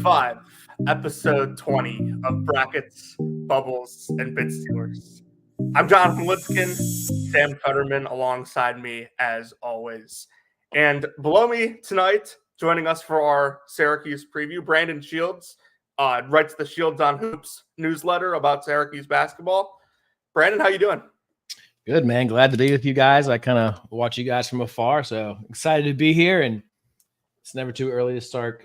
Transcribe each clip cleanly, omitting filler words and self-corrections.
5, episode 20 of Brackets, Bubbles, and Bit Stealers. I'm Jonathan Litzkin, Sam Cutterman alongside me as always. And below me tonight, joining us for our Syracuse preview, Brandon Shields, writes the Shields on Hoops newsletter about Syracuse basketball. Brandon, how you doing? Good, man. Glad to be with you guys. I kind of watch you guys from afar, so excited to be here. And it's never too early to start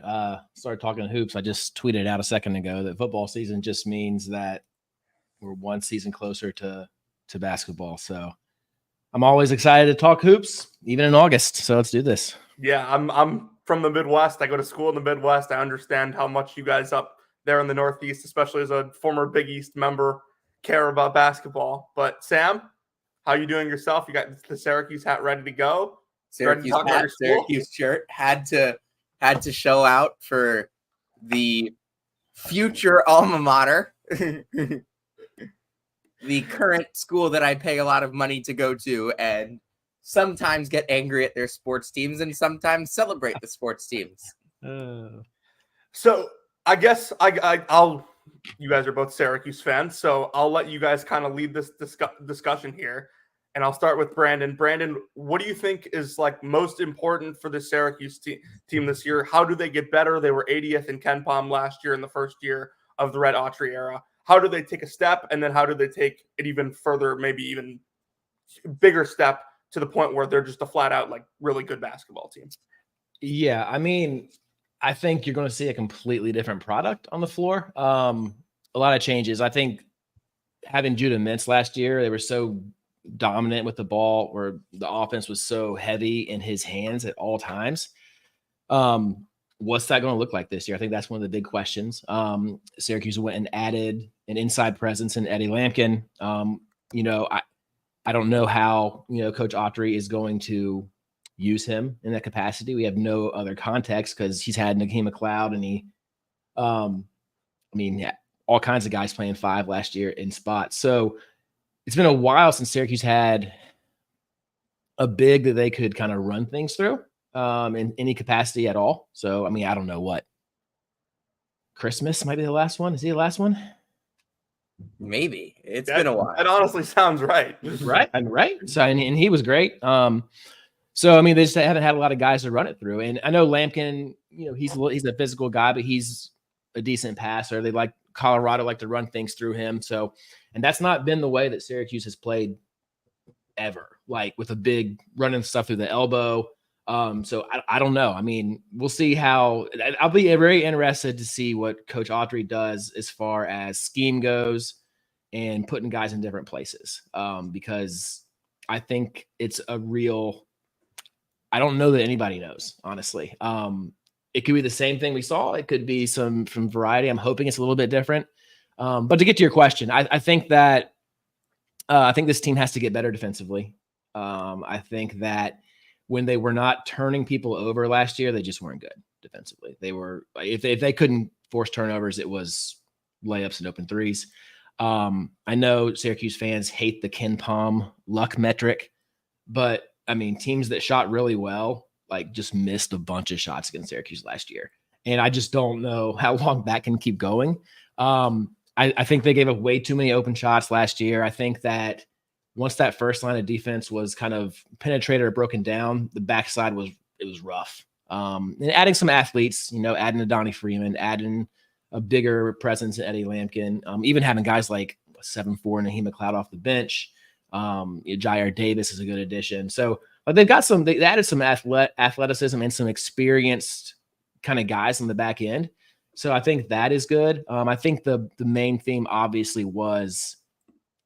talking hoops. I just tweeted out a second ago that football season just means that we're one season closer to basketball. So I'm always excited to talk hoops, even in August. So let's do this. Yeah, I'm from the Midwest. I go to school in the Midwest. I understand how much you guys up there in the Northeast, especially as a former Big East member, care about basketball. But Sam, how you doing yourself? You got the Syracuse hat ready to go? Syracuse hat, Syracuse shirt. Had to show out for the future alma mater, the current school that I pay a lot of money to go to, and sometimes get angry at their sports teams and sometimes celebrate the sports teams. So I guess I'll. You guys are both Syracuse fans, so I'll let you guys kind of lead this discussion here. And I'll start with Brandon. Brandon, what do you think is like most important for the Syracuse team this year? How do they get better? They were 80th in KenPom last year in the first year of the Red Autry era. How do they take a step? And then how do they take it even further, maybe even bigger step to the point where they're just a flat out like really good basketball team? Yeah, I mean, I think you're going to see a completely different product on the floor. A lot of changes. I think having Judah Mintz last year, they were so dominant with the ball, where the offense was so heavy in his hands at all times. What's that going to look like this year? I think that's one of the big questions. Syracuse went and added an inside presence in Eddie Lampkin. I don't know how, Coach Autry is going to use him in that capacity. We have no other context because he's had Nakeem McLeod and all kinds of guys playing 5 last year in spots. So it's been a while since Syracuse had a big that they could kind of run things through in any capacity at all. So, I don't know what. Christmas might be the last one. Is he the last one? Maybe. It's been a while. That honestly sounds right. Right. So, and he was great. They just haven't had a lot of guys to run it through. And I know Lampkin, he's a physical guy, but he's a decent passer. Colorado like to run things through him. So, and that's not been the way that Syracuse has played ever, like with a big running stuff through the elbow. So I don't know. We'll see how. I'll be very interested to see what Coach Autry does as far as scheme goes and putting guys in different places. Because I think it's a real. I don't know that anybody knows, honestly. It could be the same thing we saw. It could be some variety. I'm hoping it's a little bit different. But to get to your question, I think that I think this team has to get better defensively. I think that when they were not turning people over last year, they just weren't good defensively. They were if they couldn't force turnovers, it was layups and open threes. I know Syracuse fans hate the KenPom luck metric, but teams that shot really well just missed a bunch of shots against Syracuse last year. And I just don't know how long that can keep going. I think they gave up way too many open shots last year. I think that once that first line of defense was kind of penetrated or broken down, the backside was rough. And adding some athletes, adding a Donnie Freeman, adding a bigger presence in Eddie Lampkin, even having guys like 7'4" Nakeem McLeod off the bench. Jair Davis is a good addition. So they added some athleticism and some experienced kind of guys on the back end. So I think that is good. I think the main theme obviously was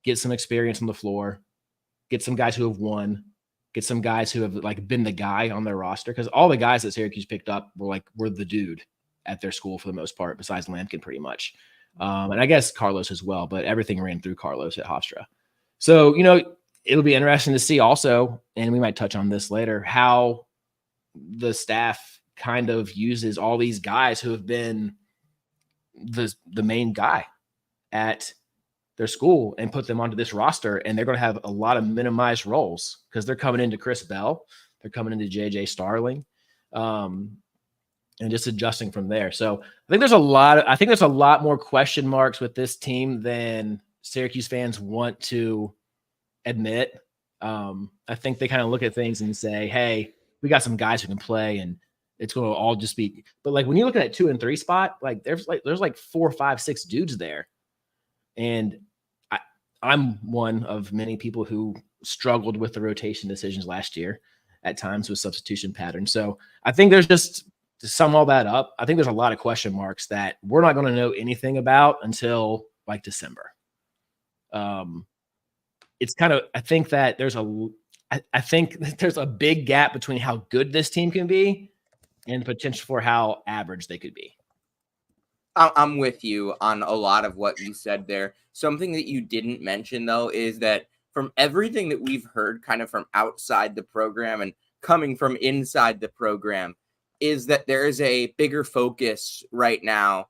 get some experience on the floor, get some guys who have won, get some guys who have been the guy on their roster. Because all the guys that Syracuse picked up were the dude at their school for the most part, besides Lampkin pretty much. And I guess Carlos as well, but everything ran through Carlos at Hofstra. So, it'll be interesting to see also, and we might touch on this later, how the staff kind of uses all these guys who have been the main guy at their school and put them onto this roster. And they're going to have a lot of minimized roles because they're coming into Chris Bell. They're coming into JJ Starling. and just adjusting from there. So I think there's a lot more question marks with this team than Syracuse fans want to admit. I think they kind of look at things and say, hey, we got some guys who can play and it's going to all just be, but like when you look at that 2 and 3 spot, like there's 4, 5, 6 dudes there. And I'm one of many people who struggled with the rotation decisions last year at times with substitution patterns. So I think there's just, to sum all that up, I think there's a lot of question marks that we're not going to know anything about until like December. It's kind of, I think there's a big gap between how good this team can be and potential for how average they could be. I'm with you on a lot of what you said there. Something that you didn't mention, though, is that from everything that we've heard kind of from outside the program and coming from inside the program, is that there is a bigger focus right now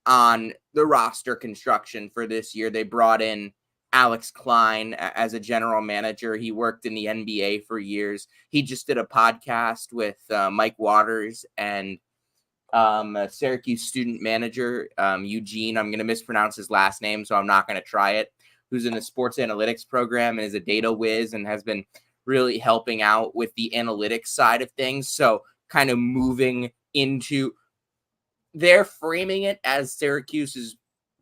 on the roster construction for this year. They brought in Alex Klein as a general manager. He worked in the NBA for years. He just did a podcast with Mike Waters and a Syracuse student manager, Eugene. I'm going to mispronounce his last name, so I'm not going to try it. Who's in the sports analytics program and is a data whiz and has been really helping out with the analytics side of things. So kind of moving into, they're framing it as Syracuse is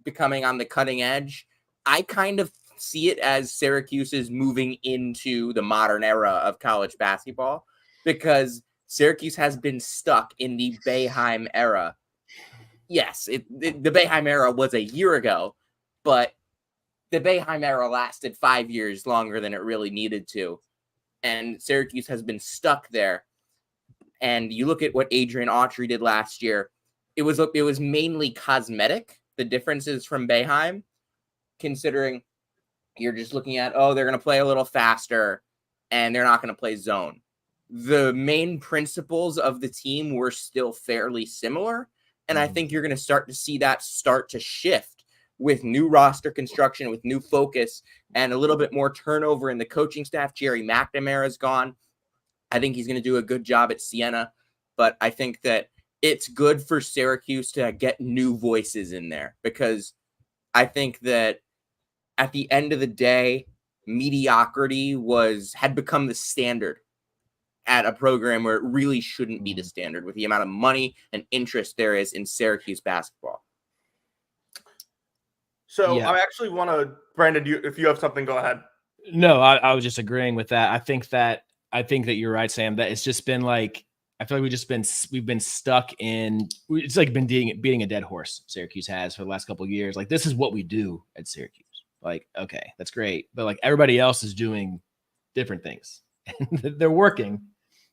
becoming on the cutting edge. I kind of see it as Syracuse is moving into the modern era of college basketball, because Syracuse has been stuck in the Boeheim era. Yes, the Boeheim era was a year ago, but the Boeheim era lasted 5 years longer than it really needed to. And Syracuse has been stuck there. And you look at what Adrian Autry did last year, it was mainly cosmetic, the differences from Boeheim, considering you're just looking at, they're going to play a little faster and they're not going to play zone. The main principles of the team were still fairly similar. And I think you're going to start to see that start to shift with new roster construction, with new focus, and a little bit more turnover in the coaching staff. Jerry McNamara is gone. I think he's going to do a good job at Siena, but I think that it's good for Syracuse to get new voices in there, because I think that at the end of the day, mediocrity had become the standard at a program where it really shouldn't be the standard, with the amount of money and interest there is in Syracuse basketball. So I actually want to, Brandon, if you have something, go ahead. No, I was just agreeing with that. I think that you're right, Sam, that it's just been like, I feel like we've been stuck in, it's like been beating a dead horse. Syracuse has for the last couple of years. Like, this is what we do at Syracuse. Like, okay, that's great. But like everybody else is doing different things. They're working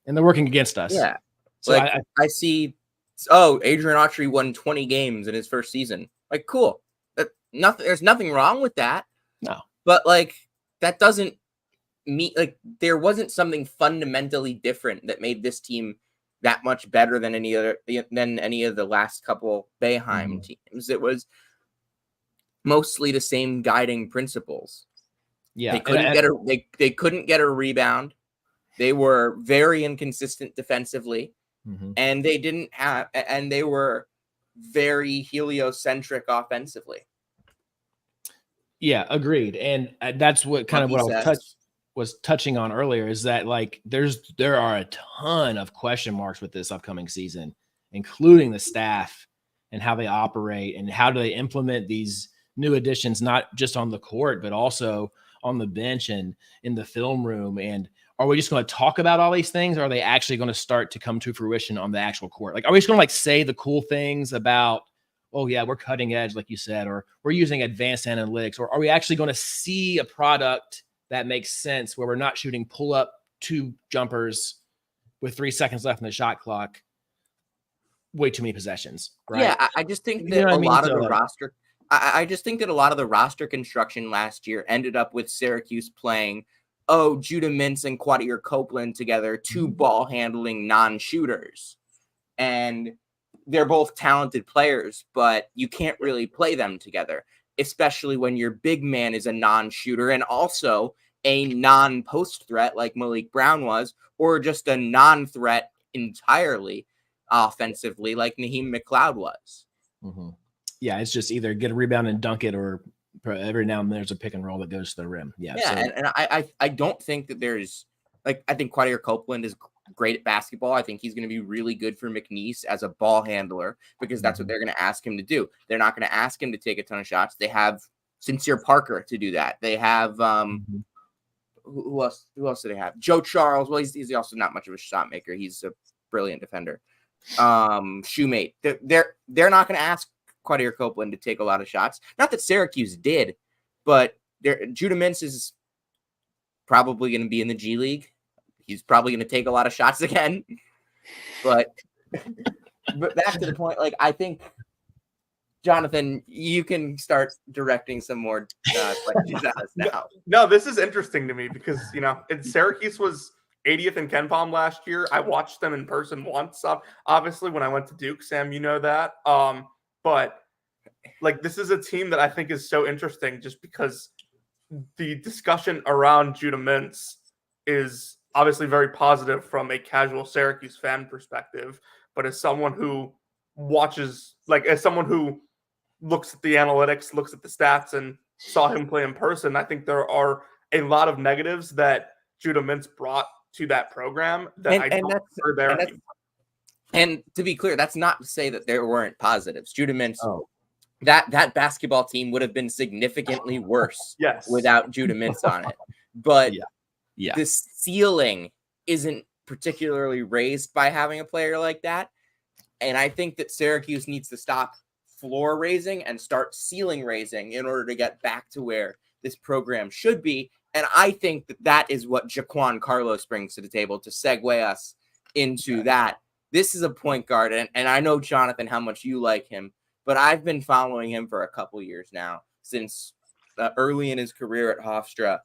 against us. Yeah. So like I see, Adrian Autry won 20 games in his first season. Like, cool. There's nothing wrong with that. No. But like, that doesn't mean, like, there wasn't something fundamentally different that made this team that much better than any of the last couple Boeheim teams. It was mostly the same guiding principles. Yeah. They couldn't get a rebound. They were very inconsistent defensively, and they were very heliocentric offensively. Yeah, agreed. And that's what kind of what I was touching on earlier, is that like there are a ton of question marks with this upcoming season, including the staff and how they operate and how do they implement these new additions, not just on the court, but also on the bench and in the film room. And are we just going to talk about all these things, or are they actually going to start to come to fruition on the actual court? Like, are we just going to like say the cool things about, oh yeah, we're cutting edge, like you said, or we're using advanced analytics, or are we actually going to see a product that makes sense where we're not shooting pull-up 2 jumpers with 3 seconds left in the shot clock, way too many possessions, right? Yeah, I just think that I just think that a lot of the roster construction last year ended up with Syracuse playing, Judah Mintz and Quadir Copeland together, 2 ball-handling non-shooters. And they're both talented players, but you can't really play them together, especially when your big man is a non-shooter and also a non-post threat like Malik Brown was, or just a non-threat entirely. offensively like Naheem McLeod was. Mm-hmm. Yeah, it's just either get a rebound and dunk it, or every now and then there's a pick and roll that goes to the rim. Yeah, Yeah, so. and I don't think that there's like, I think Quadir Copeland is great at basketball. I think he's going to be really good for McNeese as a ball handler, because that's what they're going to ask him to do. They're not going to ask him to take a ton of shots. They have Sincere Parker to do that. They have who else do they have? Joe Charles. Well, he's also not much of a shot maker. He's a brilliant defender. Shoemate. They're not going to ask Quadir Copeland to take a lot of shots. Not that Syracuse did, but Judah Mintz is probably going to be in the G League. He's probably going to take a lot of shots again. But back to the point, like, I think, Jonathan, you can start directing some more questions at us now. No, this is interesting to me because, Syracuse was 80th in KenPom last year. I watched them in person once, obviously, when I went to Duke. Sam, you know that. But, like, this is a team that I think is so interesting just because the discussion around Judah Mintz is obviously very positive from a casual Syracuse fan perspective. But as someone who watches, like, as someone who looks at the analytics, looks at the stats, and saw him play in person, I think there are a lot of negatives that Judah Mintz brought to that program that I don't think are there anymore. And to be clear, that's not to say that there weren't positives. Judah Mintz, that basketball team would have been significantly worse without Judah Mintz on it. But the ceiling isn't particularly raised by having a player like that. And I think that Syracuse needs to stop floor raising and start ceiling raising in order to get back to where this program should be. And I think that is what Jaquan Carlos brings to the table to segue us into that. This is a point guard, and I know, Jonathan, how much you like him, but I've been following him for a couple years now, since early in his career at Hofstra,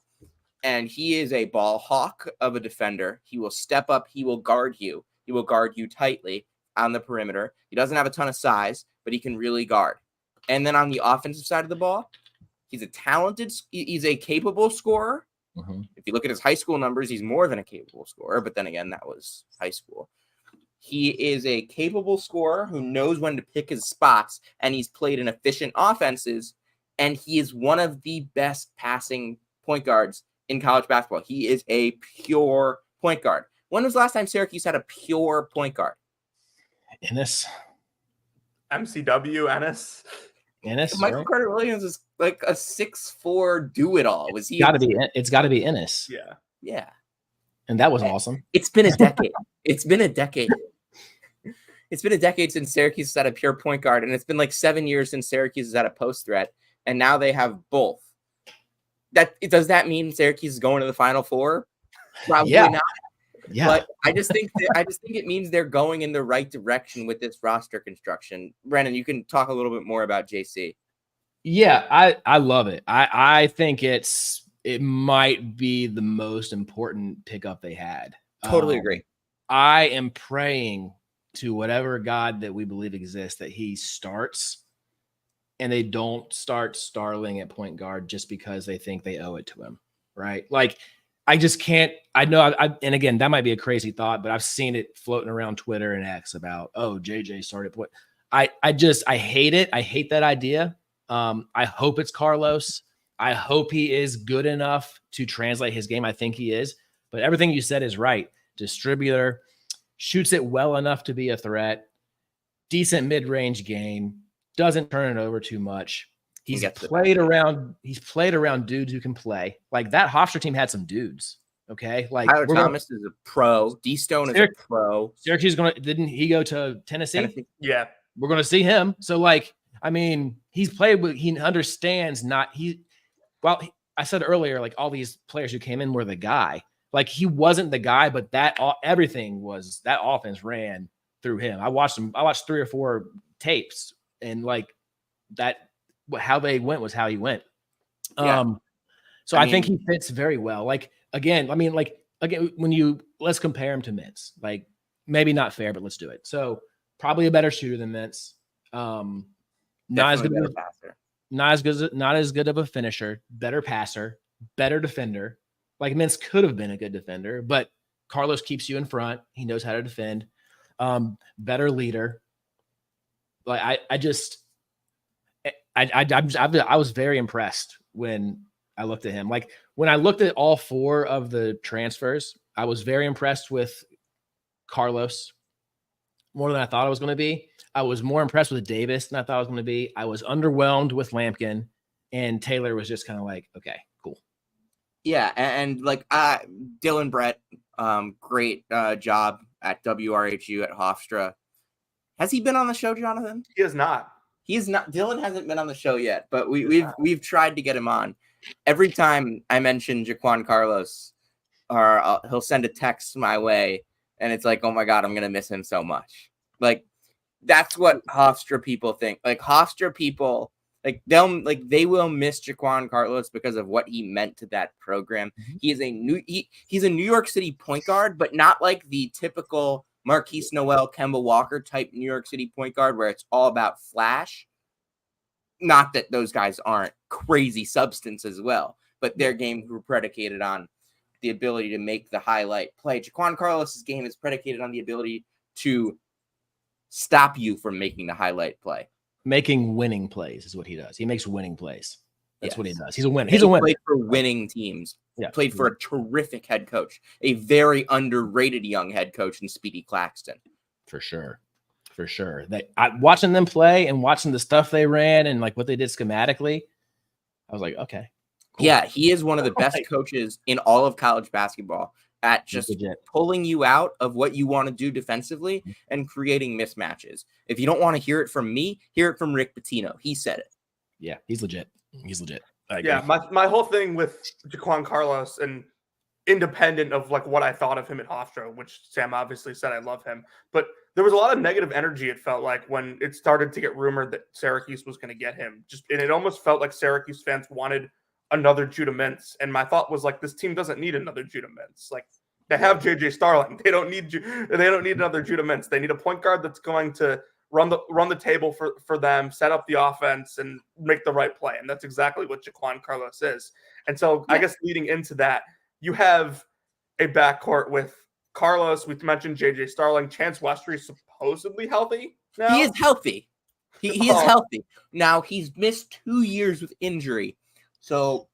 and he is a ball hawk of a defender. He will step up. He will guard you. He will guard you tightly on the perimeter. He doesn't have a ton of size, but he can really guard. And then on the offensive side of the ball, he's a capable scorer. Mm-hmm. If you look at his high school numbers, he's more than a capable scorer, but then again, that was high school. He is a capable scorer who knows when to pick his spots, and he's played in efficient offenses, and he is one of the best passing point guards in college basketball. He is a pure point guard. When was the last time Syracuse had a pure point guard? Ennis. MCW, Ennis. Michael right? Carter Williams is like a 6'4" do-it-all. Was he? It's got to be Ennis. Yeah. And that was awesome. It's been a decade. It's been a decade since Syracuse has had a pure point guard, and it's been like 7 years since Syracuse has had a post threat, and now they have both. Does that mean Syracuse is going to the Final Four? Probably not. Yeah. But I just think it means they're going in the right direction with this roster construction. Brennan, you can talk a little bit more about JC. Yeah, I love it. I think it might be the most important pickup they had. Totally agree. I am praying to whatever God that we believe exists that he starts, and they don't start Starling at point guard just because they think they owe it to him, right? Like, I just can't. I know. And again, that might be a crazy thought, but I've seen it floating around Twitter and X about, JJ started point. I hate it. I hate that idea. I hope it's Carlos. I hope he is good enough to translate his game. I think he is. But everything you said is right. Distributor, shoots it well enough to be a threat. Decent mid-range game. Doesn't turn it over too much. He's played around dudes who can play. Like, that Hofstra team had some dudes. Okay. Like, Tyler Thomas is a pro. D Stone is a pro. Syracuse didn't he go to Tennessee? Yeah. We're gonna see him. So, like, I mean, he's played with, he understands I said earlier, like, all these players who came in were the guy. Like, he wasn't the guy, but everything was, that offense ran through him. I watched 3 or 4 tapes, and like that, how they went was how he went. Yeah. So I think he fits very well. Like, again, let's compare him to Mintz. Like, maybe not fair, but let's do it. So probably a better shooter than Mintz. Not as good of a finisher, better passer, better defender. Like, Mintz could have been a good defender, but Carlos keeps you in front. He knows how to defend. Better leader. Like I was very impressed when I looked at him. Like when I looked at all 4 of the transfers, I was very impressed with Carlos more than I thought I was going to be. I was more impressed with Davis than I thought I was going to be. I was underwhelmed with Lampkin, and Taylor was just kind of like, okay, cool. Yeah, and like Dylan Brett, great job at WRHU at Hofstra. Has he been on the show, Jonathan? He is not. He is not. Dylan hasn't been on the show yet, but we've tried to get him on. Every time I mention Jaquan Carlos, or he'll send a text my way, and it's like, oh my God, I'm gonna miss him so much. Like that's what Hofstra people think. Like Hofstra people, like they will miss Jaquan Carlos because of what he meant to that program. Mm-hmm. He's a New York City point guard, but not like the typical Marquise Noel, Kemba Walker type New York City point guard where it's all about flash. Not that those guys aren't crazy substance as well, but their games were predicated on the ability to make the highlight play. Jaquan Carlos's game is predicated on the ability to stop you from making the highlight play. Making winning plays is what he does. He makes winning plays. That's what he does. He's a winner. He's a winner. Played for winning teams. Yeah. Played for a terrific head coach, a very underrated young head coach in Speedy Claxton. For sure. Watching them play and watching the stuff they ran and like what they did schematically, I was like, okay. Cool. Yeah, he is one of the best coaches in all of college basketball at just pulling you out of what you want to do defensively and creating mismatches. If you don't want to hear it from me, hear it from Rick Pitino. He said it. Yeah, he's legit. Yeah, my whole thing with Jaquan Carlos, and independent of like what I thought of him at Hofstra, which Sam obviously said I love him, but there was a lot of negative energy, it felt like, when it started to get rumored that Syracuse was going to get him. And it almost felt like Syracuse fans wanted another Judah Mintz. And my thought was like, this team doesn't need another Judah Mintz. Like they have JJ Starling. They don't need another Judah Mintz. They need a point guard that's going to run the table for them, set up the offense, and make the right play. And that's exactly what Jaquan Carlos is. And so I guess leading into that, you have a backcourt with Carlos. We've mentioned JJ Starling. Chance Westry is supposedly healthy now. He is healthy. He is healthy. Now, he's missed 2 years with injury. So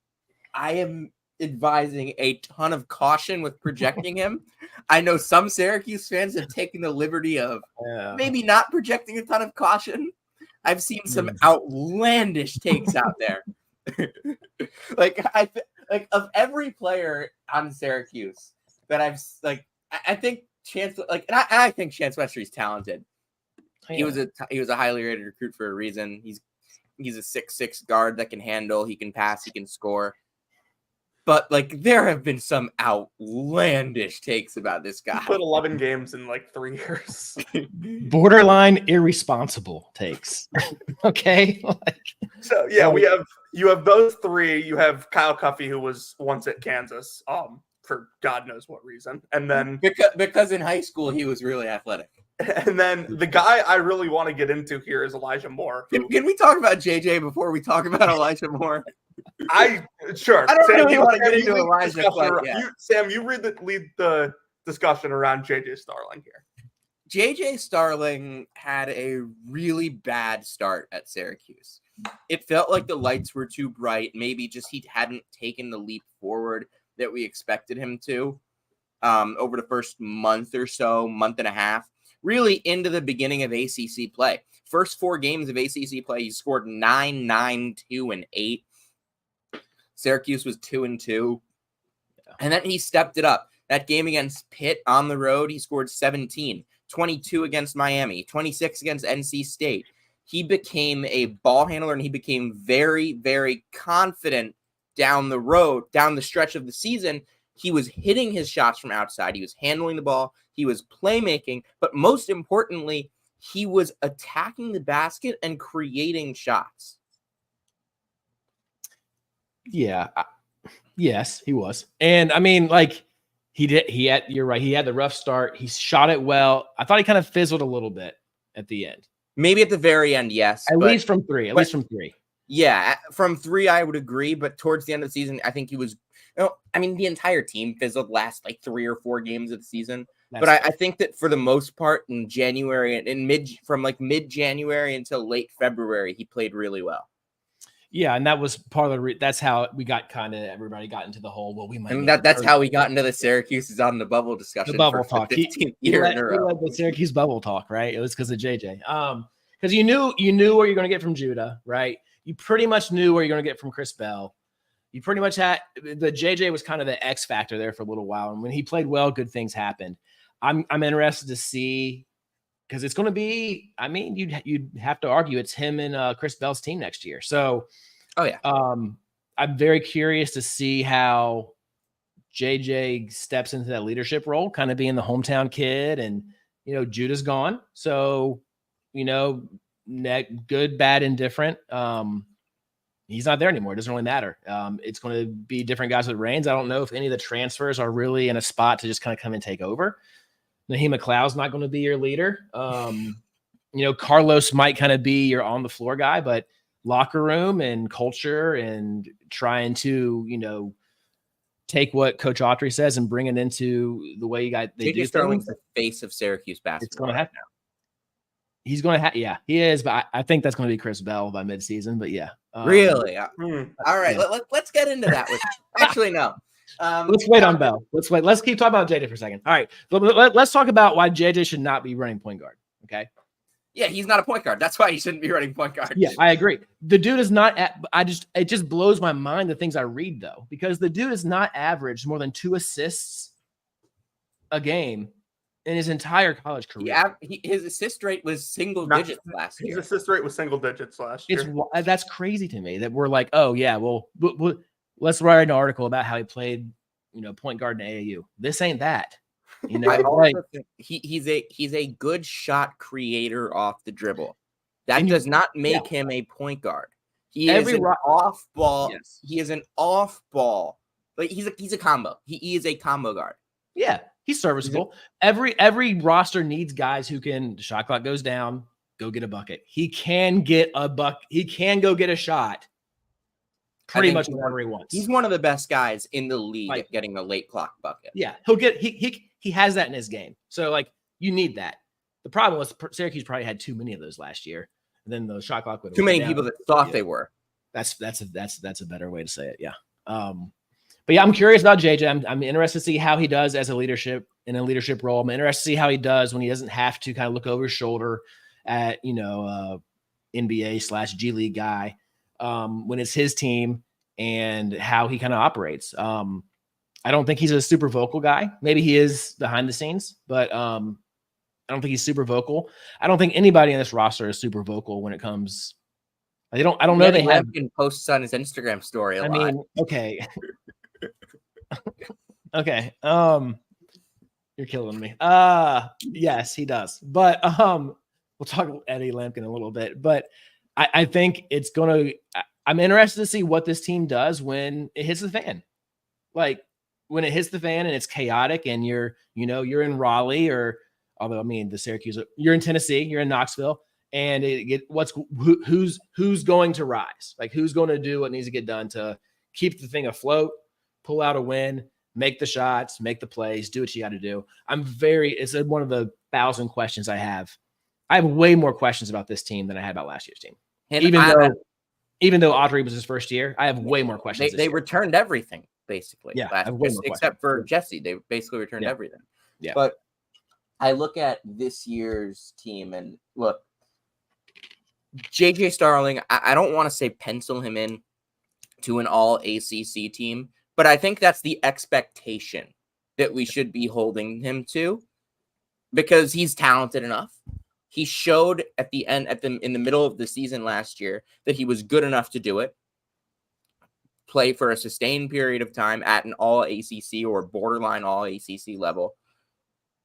I am advising a ton of caution with projecting him. I know some Syracuse fans have taken the liberty of maybe not projecting a ton of caution. I've seen some outlandish takes out there. Like of every player on Syracuse that I think Chance, and I think Chance Westry is talented. He was a highly rated recruit for a reason. He's a 6'6" guard that can handle, he can pass, he can score. But like there have been some outlandish takes about this guy. He played 11 games in like 3 years. Borderline irresponsible takes. Okay. So yeah, you have those 3. You have Kyle Cuffey, who was once at Kansas, for God knows what reason, and then because in high school he was really athletic. And then the guy I really want to get into here is Elijah Moore. Can we talk about JJ before we talk about Elijah Moore? Sure. I don't really want to get into Elijah. Sam, you lead the discussion around JJ Starling here. JJ Starling had a really bad start at Syracuse. It felt like the lights were too bright. Maybe just he hadn't taken the leap forward that we expected him to over the first month or so, month and a half. Really into the beginning of ACC play. First 4 games of ACC play, he scored 9, 9, 2, and 8. Syracuse was 2-2. And then he stepped it up. That game against Pitt on the road, he scored 17, 22 against Miami, 26 against NC State. He became a ball handler, and he became very, very confident down the stretch of the season. He was hitting his shots from outside. He was handling the ball. He was playmaking. But most importantly, he was attacking the basket and creating shots. Yeah. Yes, he was. And I mean, like you're right. He had the rough start. He shot it well. I thought he kind of fizzled a little bit at the end. Maybe at the very end, yes. At least from 3. Yeah, from 3, I would agree. But towards the end of the season, I think he was, the entire team fizzled last like 3 or 4 games of the season. But I think that for the most part in January and from mid-January until late February, he played really well. Yeah, and that was part of that's how we got everybody got into the whole. Well, we might. And that's how we got into the Syracuse is on the bubble discussion. The bubble talk. The 15th year in a row. He led the Syracuse bubble talk, right? It was because of JJ. Because you knew where you're going to get from Judah, right? You pretty much knew where you're going to get from Chris Bell. You pretty much had the JJ was kind of the X factor there for a little while, and when he played well, good things happened. I'm interested to see. Because it's going to be, I mean, you'd have to argue it's him and Chris Bell's team next year. So, I'm very curious to see how JJ steps into that leadership role, kind of being the hometown kid, and Judah's gone, so good, bad, indifferent. He's not there anymore. It doesn't really matter. It's going to be different guys with reins. I don't know if any of the transfers are really in a spot to just kind of come and take over. Naheem McLeod's not going to be your leader. Carlos might kind of be your on the floor guy, but locker room and culture and trying to, take what Coach Autry says and bring it into the way they do Sterling's the face of Syracuse basketball. It's going to happen now. He's going to yeah, he is, but I think that's going to be Chris Bell by midseason. But yeah, really. All right, let's get into that. Actually, no. Let's wait on Bell. Let's keep talking about JJ for a second. All right. Let's talk about why JJ should not be running point guard. Okay. Yeah, he's not a point guard. That's why he shouldn't be running point guard. Yeah, I agree. The dude is not it just blows my mind the things I read though, because the dude is not averaged more than 2 assists a game in his entire college career. Yeah, his assist rate was single digits last year. His assist rate was single digits last year. That's crazy to me that we're like, oh yeah, well let's write an article about how he played, point guard in AAU. This ain't that. I also think he's a good shot creator off the dribble. That does not make him a point guard. He is an off ball. Yes. He is an off ball. Like he's a combo. He is a combo guard. Yeah, he's serviceable. Every roster needs guys who can. The shot clock goes down. Go get a bucket. He can get a buck. He can go get a shot. Pretty much whatever he wants. He's one of the best guys in the league at getting a late clock bucket. Yeah, he'll get he has that in his game. So you need that. The problem was Syracuse probably had too many of those last year. And then the shot clock would too many people that thought they were. That's a better way to say it. Yeah. But yeah, I'm curious about JJ. I'm interested to see how he does as a leadership role. I'm interested to see how he does when he doesn't have to kind of look over his shoulder at NBA/G League guy. When it's his team and how he kind of operates. I don't think he's a super vocal guy. Maybe he is behind the scenes, but I don't think he's super vocal. I don't think anybody in this roster is super vocal when it comes. I don't know. They have posts on his Instagram story a lot. Mean, okay. Okay. You're killing me. Yes, he does. But we'll talk about Eddie Lampkin in a little bit, but I think it's going to – I'm interested to see what this team does when it hits the fan. When it hits the fan and it's chaotic and you're in Raleigh the Syracuse – you're in Tennessee, you're in Knoxville, and who's going to rise? Who's going to do what needs to get done to keep the thing afloat, pull out a win, make the shots, make the plays, do what you got to do. It's one of the 1,000 questions I have. I have way more questions about this team than I had about last year's team. And even though Autry was his first year, I have way more questions. They returned everything, basically. Yeah, I have way more except for Jesse. They basically returned everything. Yeah. But I look at this year's team and look, JJ Starling, I don't want to say pencil him in to an all ACC team, but I think that's the expectation that we should be holding him to because he's talented enough. He showed at the end, in the middle of the season last year, that he was good enough to do it. Play for a sustained period of time at an all ACC or borderline all ACC level.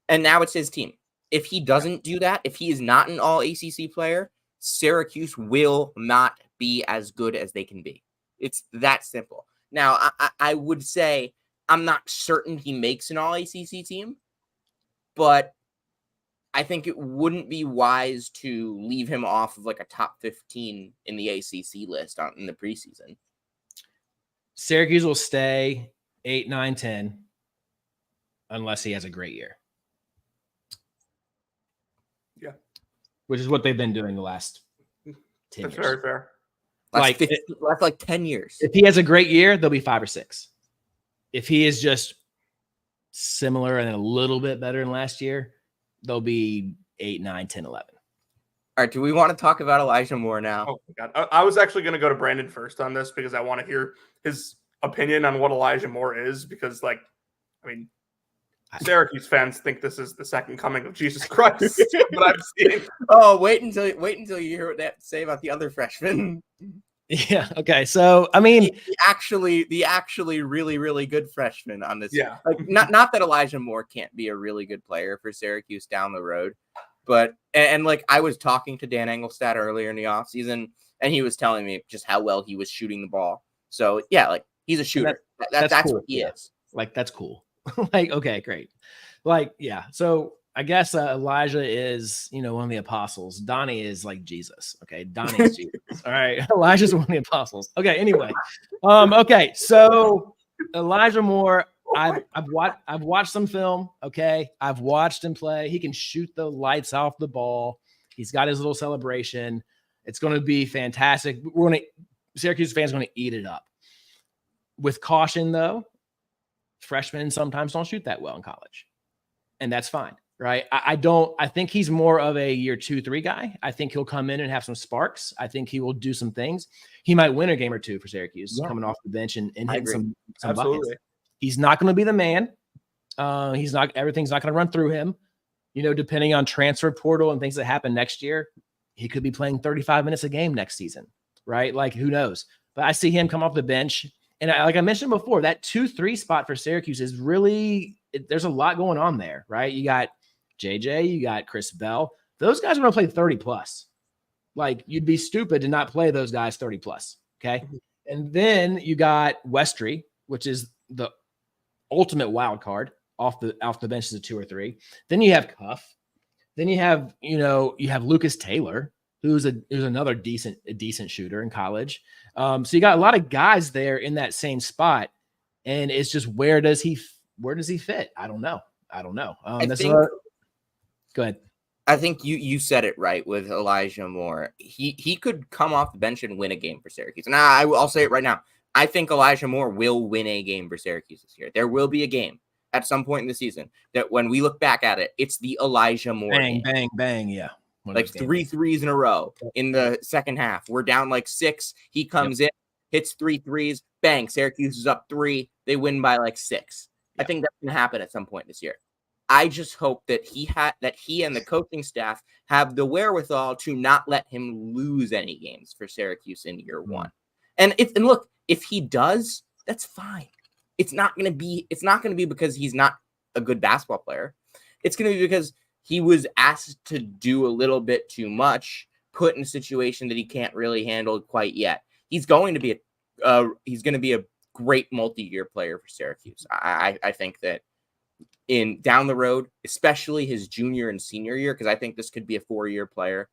And now it's his team. If he doesn't do that, if he is not an all ACC player, Syracuse will not be as good as they can be. It's that simple. Now, I would say I'm not certain he makes an all ACC team, but I think it wouldn't be wise to leave him off of a top 15 in the ACC list in the preseason. Syracuse will stay 8, 9, 10 unless he has a great year. which is what they've been doing the last 10 That's years. very fair. Last like 10 years. If he has a great year, they'll be 5 or 6. If he is just similar and a little bit better than last year, they'll be 8, 9, 10, 11. All right, do we want to talk about Elijah Moore now? Oh my God. I was actually going to go to Brandon first on this because I want to hear his opinion on what Elijah Moore is because, like, I mean, Syracuse fans think this is the second coming of Jesus Christ. But I've seen. Oh, wait until you hear what they have to say about the other freshman. Yeah. Okay. So I mean, the actually really, really good freshman on this. Yeah. Like not that Elijah Moore can't be a really good player for Syracuse down the road, but and like I was talking to Dan Engelstad earlier in the offseason, and he was telling me just how well he was shooting the ball. So yeah, like he's a shooter. That's cool. what he is. Like that's cool. Like okay, great. Like yeah. So I guess Elijah is, one of the apostles. Donnie is like Jesus. Okay. Donnie is Jesus. All right. Elijah's one of the apostles. Okay. Anyway. Okay. So Elijah Moore, I've watched some film. Okay. I've watched him play. He can shoot the lights off the ball. He's got his little celebration. It's going to be fantastic. Syracuse fans are going to eat it up. With caution though, freshmen sometimes don't shoot that well in college. And that's fine. Right. I think he's more of a year 2, 3 guy. I think he'll come in and have some sparks. I think he will do some things. He might win a game or two for Syracuse coming off the bench and hit some buckets. He's not going to be the man. Everything's not going to run through him. Depending on transfer portal and things that happen next year, he could be playing 35 minutes a game next season. Right. Like who knows? But I see him come off the bench. And like I mentioned before, that 2-3 spot for Syracuse is really, there's a lot going on there. Right. You got JJ, you got Chris Bell. Those guys are going to play 30 plus. Like you'd be stupid to not play those guys 30 plus. Okay. And then you got Westry, which is the ultimate wild card off the bench as a 2 or 3. Then you have Cuff. Then you have, you have Lucas Taylor, who's another decent shooter in college. So you got a lot of guys there in that same spot. And it's just, where does he fit? I don't know. Go ahead. I think you said it right with Elijah Moore. He could come off the bench and win a game for Syracuse. And I'll say it right now. I think Elijah Moore will win a game for Syracuse this year. There will be a game at some point in the season that when we look back at it, it's the Elijah Moore bang, game. bang, bang. Yeah. Like 3 threes in a row in the second half. We're down like 6. He comes in, hits 3 threes. Bang. Syracuse is up 3. They win by like 6. I think that's going to happen at some point this year. I just hope that he and the coaching staff have the wherewithal to not let him lose any games for Syracuse in year 1. And look, if he does, that's fine. It's not going to be because he's not a good basketball player. It's going to be because he was asked to do a little bit too much, put in a situation that he can't really handle quite yet. He's going to be a great multi-year player for Syracuse. I think that in down the road, especially his junior and senior year, because I think this could be a 4-year player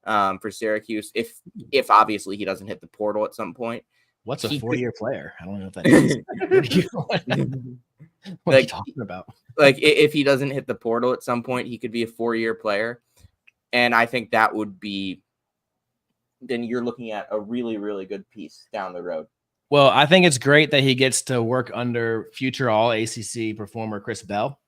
for Syracuse if obviously he doesn't hit the portal at some point. What's a 4-year player? I don't know what that is. What are you talking about? Like if he doesn't hit the portal at some point, he could be a 4-year player. And I think that would be, then you're looking at a really, really good piece down the road. Well, I think it's great that he gets to work under future All-ACC performer Chris Bell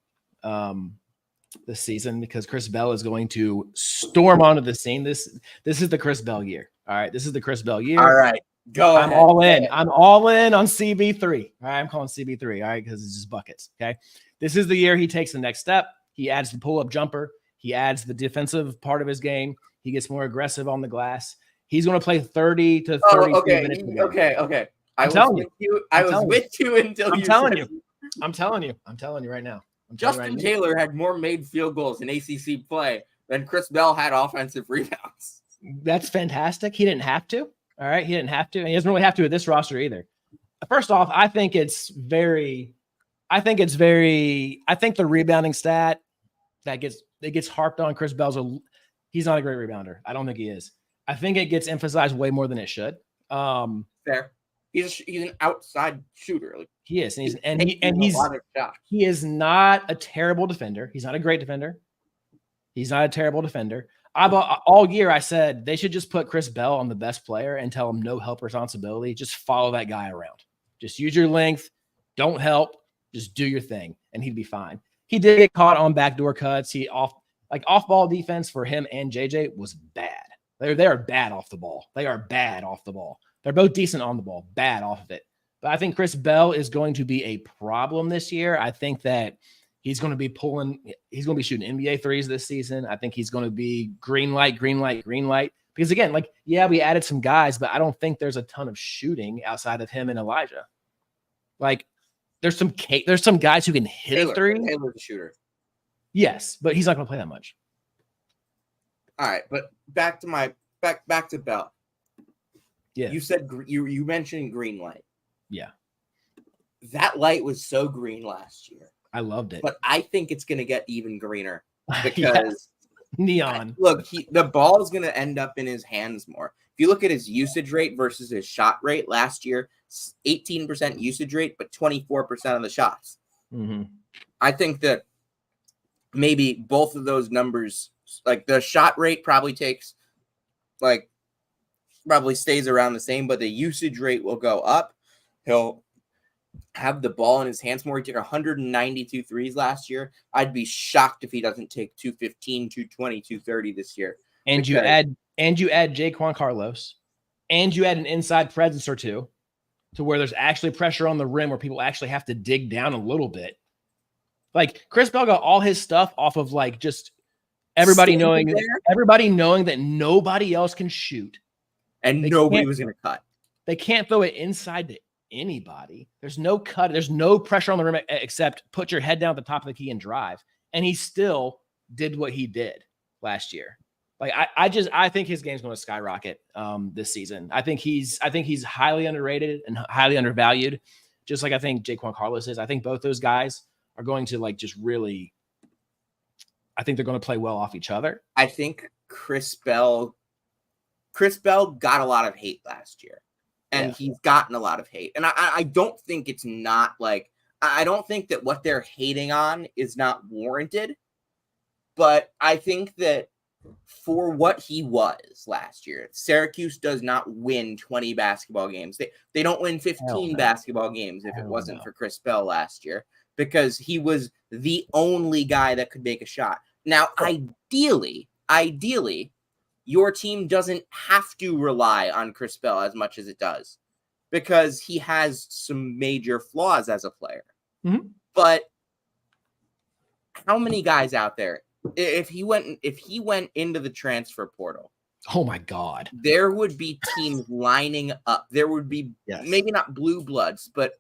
this season, because Chris Bell is going to storm onto the scene. This is the Chris Bell year. All right, this is the Chris Bell year. All right, go. I'm all in. I'm all in on CB3. All right, I'm calling CB3. All right, because it's just buckets. Okay, this is the year he takes the next step. He adds the pull-up jumper. He adds the defensive part of his game. He gets more aggressive on the glass. He's going to play 30 to 32 minutes. Okay. I was with you until I'm telling you. I'm telling you right now. Justin Taylor had more made field goals in ACC play than Chris Bell had offensive rebounds. That's fantastic. He didn't have to. All right. He didn't have to. And he doesn't really have to with this roster either. First off, I think the rebounding stat that gets harped on Chris Bell's he's not a great rebounder. I don't think he is. I think it gets emphasized way more than it should. Fair. He's an outside shooter. Like, he is, and he is not a terrible defender. He's not a great defender. He's not a terrible defender. all year I said they should just put Chris Bell on the best player and tell him no help responsibility. Just follow that guy around. Just use your length. Don't help. Just do your thing, and he'd be fine. He did get caught on backdoor cuts. Off-ball defense for him and JJ was bad. They are bad off the ball. They are bad off the ball. They're both decent on the ball, bad off of it. But I think Chris Bell is going to be a problem this year. I think that he's going to be shooting NBA threes this season. I think he's going to be green light. Because again, we added some guys, but I don't think there's a ton of shooting outside of him and Elijah. There's some guys who can hit a three. Taylor's a shooter. Yes, but he's not going to play that much. All right, but back to Bell. Yeah, you said you mentioned green light. Yeah, that light was so green last year. I loved it, but I think it's going to get even greener because neon. The ball is going to end up in his hands more. If you look at his usage rate versus his shot rate last year, 18% usage rate, but 24% of the shots. Mm-hmm. I think that maybe both of those numbers, the shot rate probably stays around the same, but the usage rate will go up. He'll have the ball in his hands more. He took 192 threes last year. I'd be shocked if he doesn't take 215, 220, 230 this year. And you add Jaquan Carlos, and you add an inside presence or two to where there's actually pressure on the rim where people actually have to dig down a little bit. Chris Bell got all his stuff off of just everybody knowing that nobody else can shoot. And nobody was going to cut. They can't throw it inside to anybody. There's no cut. There's no pressure on the rim except put your head down at the top of the key and drive. And he still did what he did last year. I think his game's going to skyrocket this season. I think he's highly underrated and highly undervalued, just like I think Jaquan Carlos is. I think both those guys are going to I think they're going to play well off each other. I think Chris Bell got a lot of hate last year, and he's gotten a lot of hate. And I don't think it's not I don't think that what they're hating on is not warranted, but I think that for what he was last year, Syracuse does not win 20 basketball games. They don't win 15 basketball games if it wasn't for Chris Bell last year, because he was the only guy that could make a shot. Now, ideally, your team doesn't have to rely on Chris Bell as much as it does, because he has some major flaws as a player. Mm-hmm. But how many guys out there, if he went into the transfer portal, oh my God, there would be teams lining up. There would be maybe not blue bloods, but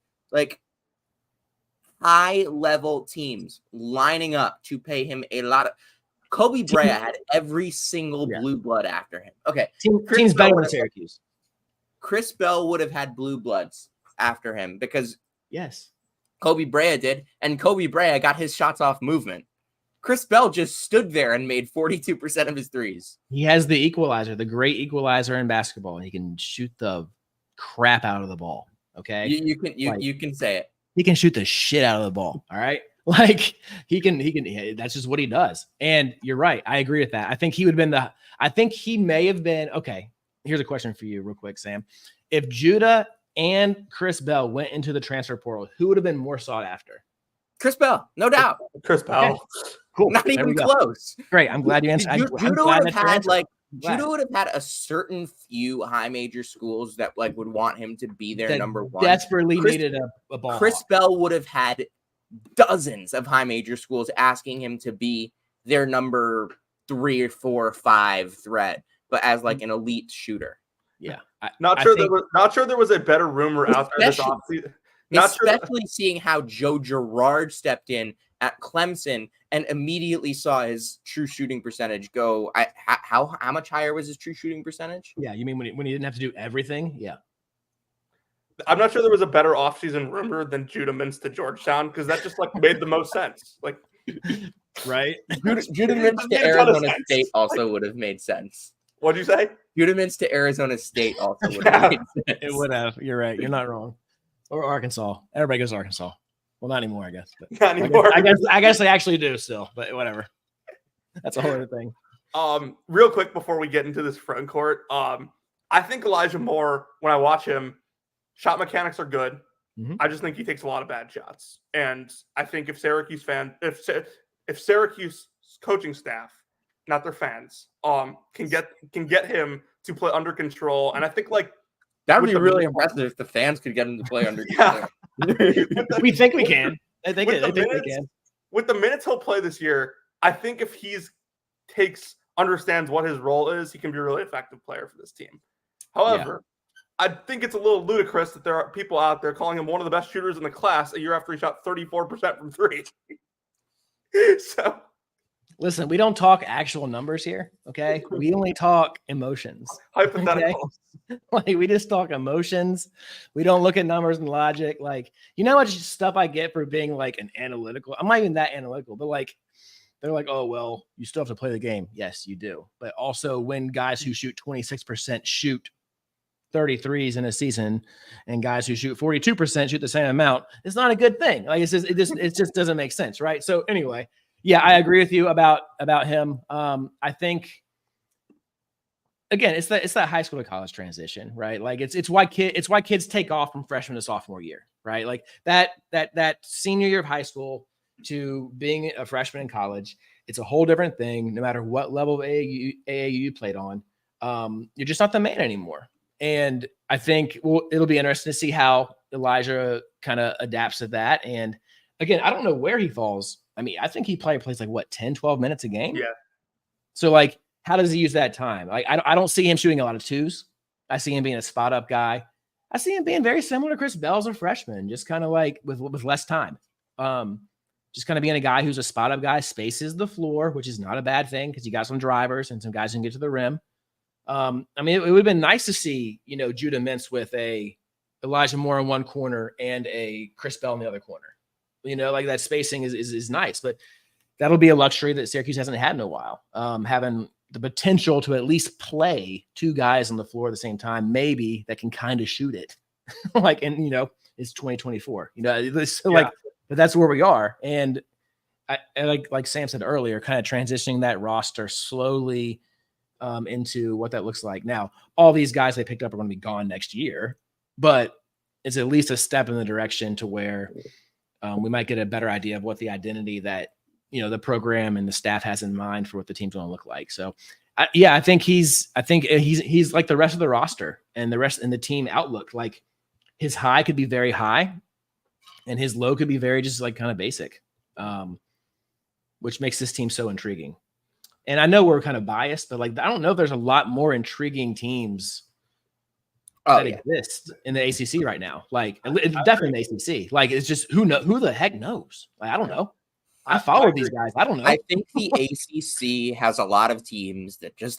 high level teams lining up to pay him a lot of. Kobe Bryant had every single blue blood after him. Okay, teams better than Syracuse. Chris Bell would have had blue bloods after him because Kobe Bryant did, and Kobe Bryant got his shots off movement. Chris Bell just stood there and made 42% of his threes. He has the equalizer, the great equalizer in basketball, and he can shoot the crap out of the ball. Okay, you can say it. He can shoot the shit out of the ball. All right. He can, that's just what he does. And you're right. I agree with that. I think he may have been, okay, here's a question for you real quick, Sam. If Judah and Chris Bell went into the transfer portal, who would have been more sought after? Chris Bell, no doubt. Chris Bell. Okay. Cool. Not even close. Great. I'm glad you answered. Judah would have had a certain few high major schools that would want him to be their number one. Desperately needed a ball. Chris Bell would have had dozens of high major schools asking him to be their number 3 or 4 or 5 threat, but as an elite shooter. Yeah. Not sure there was a better rumor out there this offseason. Especially seeing how Joe Girard stepped in at Clemson and immediately saw his true shooting percentage go. How much higher was his true shooting percentage? Yeah, you mean when he didn't have to do everything? Yeah. I'm not sure there was a better offseason rumor than Judah Mintz to Georgetown, because that just made the most sense. Right? Judah Mintz to Arizona State also would have made sense. What'd you say? Judah Mintz to Arizona State also would have made sense. It would have. You're right. You're not wrong. Or Arkansas. Everybody goes to Arkansas. Well, not anymore, I guess. But not anymore. I guess they actually do still, but whatever. That's a whole other thing. Real quick before we get into this front court, I think Elijah Moore, when I watch him, shot mechanics are good. Mhm. I just think he takes a lot of bad shots. And I think if Syracuse coaching staff, not their fans, can get him to play under control. And I think like That would with be the- really impressive if the fans could get him to play under. Yeah. We think we can. I think with the we minutes- can. with the minutes he'll play this year, I think if understands what his role is, he can be a really effective player for this team. However, I think it's a little ludicrous that there are people out there calling him one of the best shooters in the class a year after he shot 34% from three. So Listen, we don't talk actual numbers here, okay? We only talk emotions. hypothetical. Like we just talk emotions. We don't look at numbers and logic. Like, you know how much stuff I get for being like an analytical. I'm not even that analytical, but like they're like, oh, well, you still have to play the game. Yes, you do. But also when guys who shoot 26% shoot 33s in a season and guys who shoot 42% shoot the same amount, it's not a good thing. Like it just doesn't make sense, right? So anyway, yeah, I agree with you about him. I think again, it's that high school to college transition, right? Like it's why kids take off from freshman to sophomore year, right? Like that senior year of high school to being a freshman in college, it's a whole different thing. No matter what level of AAU you played on, you're just not the man anymore. And I think it'll be interesting to see how Elijah kind of adapts to that. And again, I don't know where he falls. I mean, I think he probably plays like what 10, 12 minutes a game. Yeah. So like, how does he use that time? Like, I don't see him shooting a lot of twos. I see him being a spot up guy. I see him being very similar to Chris Bell as a freshman, just kind of like with less time. Just kind of being a guy who's a spot up guy, spaces the floor, which is not a bad thing because you got some drivers and some guys who can get to the rim. I mean, it would have been nice to see, Judah Mintz with a Elijah Moore in one corner and a Chris Bell in the other corner. Like that spacing is nice, but that'll be a luxury that Syracuse hasn't had in a while. Having the potential to at least play two guys on the floor at the same time, maybe that can kind of shoot it. It's 2024, but that's where we are. And I like Sam said earlier, kind of transitioning that roster slowly into what that looks like. Now, all these guys they picked up are going to be gone next year, but it's at least a step in the direction to where we might get a better idea of what the identity that, the program and the staff has in mind for what the team's going to look like. So I think he's like the rest of the roster and the rest and the team outlook. Like his high could be very high and his low could be very just like kind of basic, which makes this team so intriguing. And I know we're kind of biased, but like, I don't know if there's a lot more intriguing teams that exist in the ACC right now. Like it's definitely in the ACC. Like it's just who the heck knows? Like, I don't know. I follow these guys. I don't know. I think the ACC has a lot of teams that just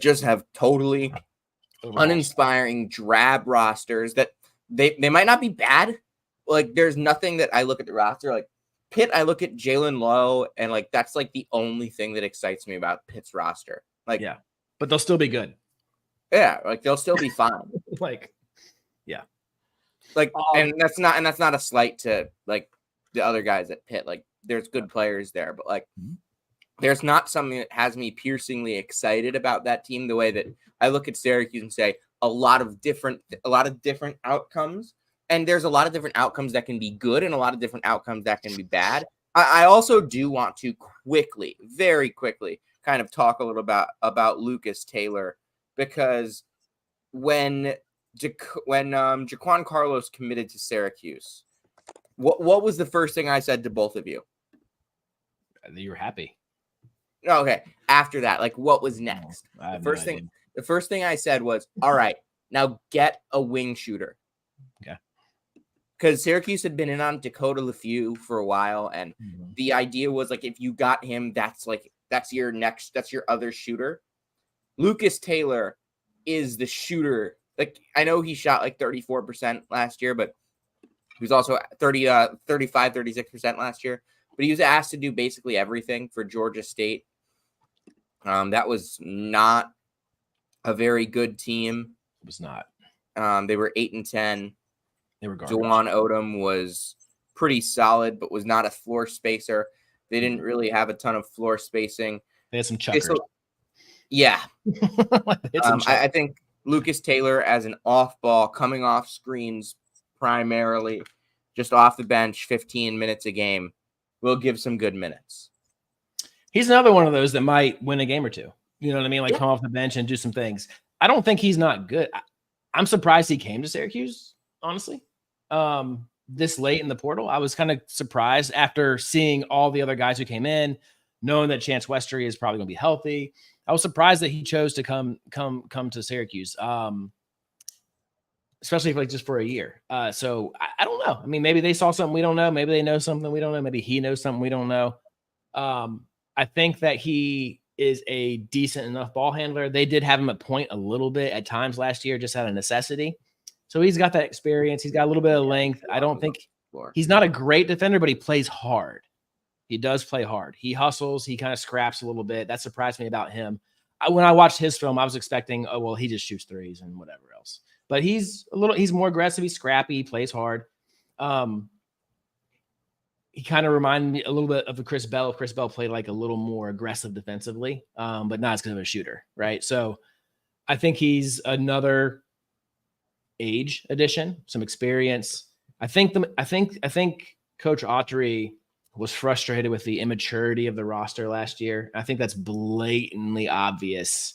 just have totally uninspiring, drab rosters that they might not be bad. Like there's nothing that I look at the roster like Pitt. I look at Jalen Lowe and like that's like the only thing that excites me about Pitt's roster. Like yeah, but they'll still be good. Yeah, like they'll still be fine. Like, yeah, like and that's not a slight to like the other guys at Pitt. Like there's good players there, but like there's not something that has me piercingly excited about that team the way that I look at Syracuse and say a lot of different outcomes. And there's a lot of different outcomes that can be good and a lot of different outcomes that can be bad. I also do want to very quickly, kind of talk a little about Lucas Taylor, because when Jaquan Carlos committed to Syracuse, what was the first thing I said to both of you? You were happy. Okay. After that, like what was next? The first thing I said was, all right, now get a wing shooter. Okay. Because Syracuse had been in on Dakota LeFew for a while, and the idea was like if you got him, that's your other shooter. Lucas Taylor is the shooter. Like I know he shot like 34% last year, but he was also 35, 36% last year. But he was asked to do basically everything for Georgia State. That was not a very good team. It was not. They were 8-10. They were garbage. Jawan Odom was pretty solid, but was not a floor spacer. They didn't really have a ton of floor spacing. They had some Okay, chuckers. so, yeah. They had some chuckers. I think Lucas Taylor as an off ball, coming off screens primarily, just off the bench, 15 minutes a game, will give some good minutes. He's another one of those that might win a game or two. You know what I mean? Like Yeah. come off the bench and do some things. I don't think he's not good. I'm surprised he came to Syracuse, honestly. This late in the portal, I was kind of surprised after seeing all the other guys who came in, knowing that Chance Westry is probably going to be healthy. I was surprised that he chose to come to Syracuse, especially like just for a year. So I don't know. I mean, maybe they saw something we don't know. Maybe they know something we don't know. Maybe he knows something we don't know. I think that he is a decent enough ball handler. They did have him at point a little bit at times last year, just out of necessity. So he's got that experience. He's got a little bit of length. I don't think he's not a great defender, but he plays hard. He does play hard. He hustles. He kind of scraps a little bit. That surprised me about him. When I watched his film, I was expecting, oh, well, he just shoots threes and whatever else. But he's more aggressive. He's scrappy. He plays hard. He kind of reminded me a little bit of Chris Bell. Chris Bell played like a little more aggressive defensively, but not as good of a shooter, right? So I think he's another age addition, some experience. I think Coach Autry was frustrated with the immaturity of the roster last year. I think that's blatantly obvious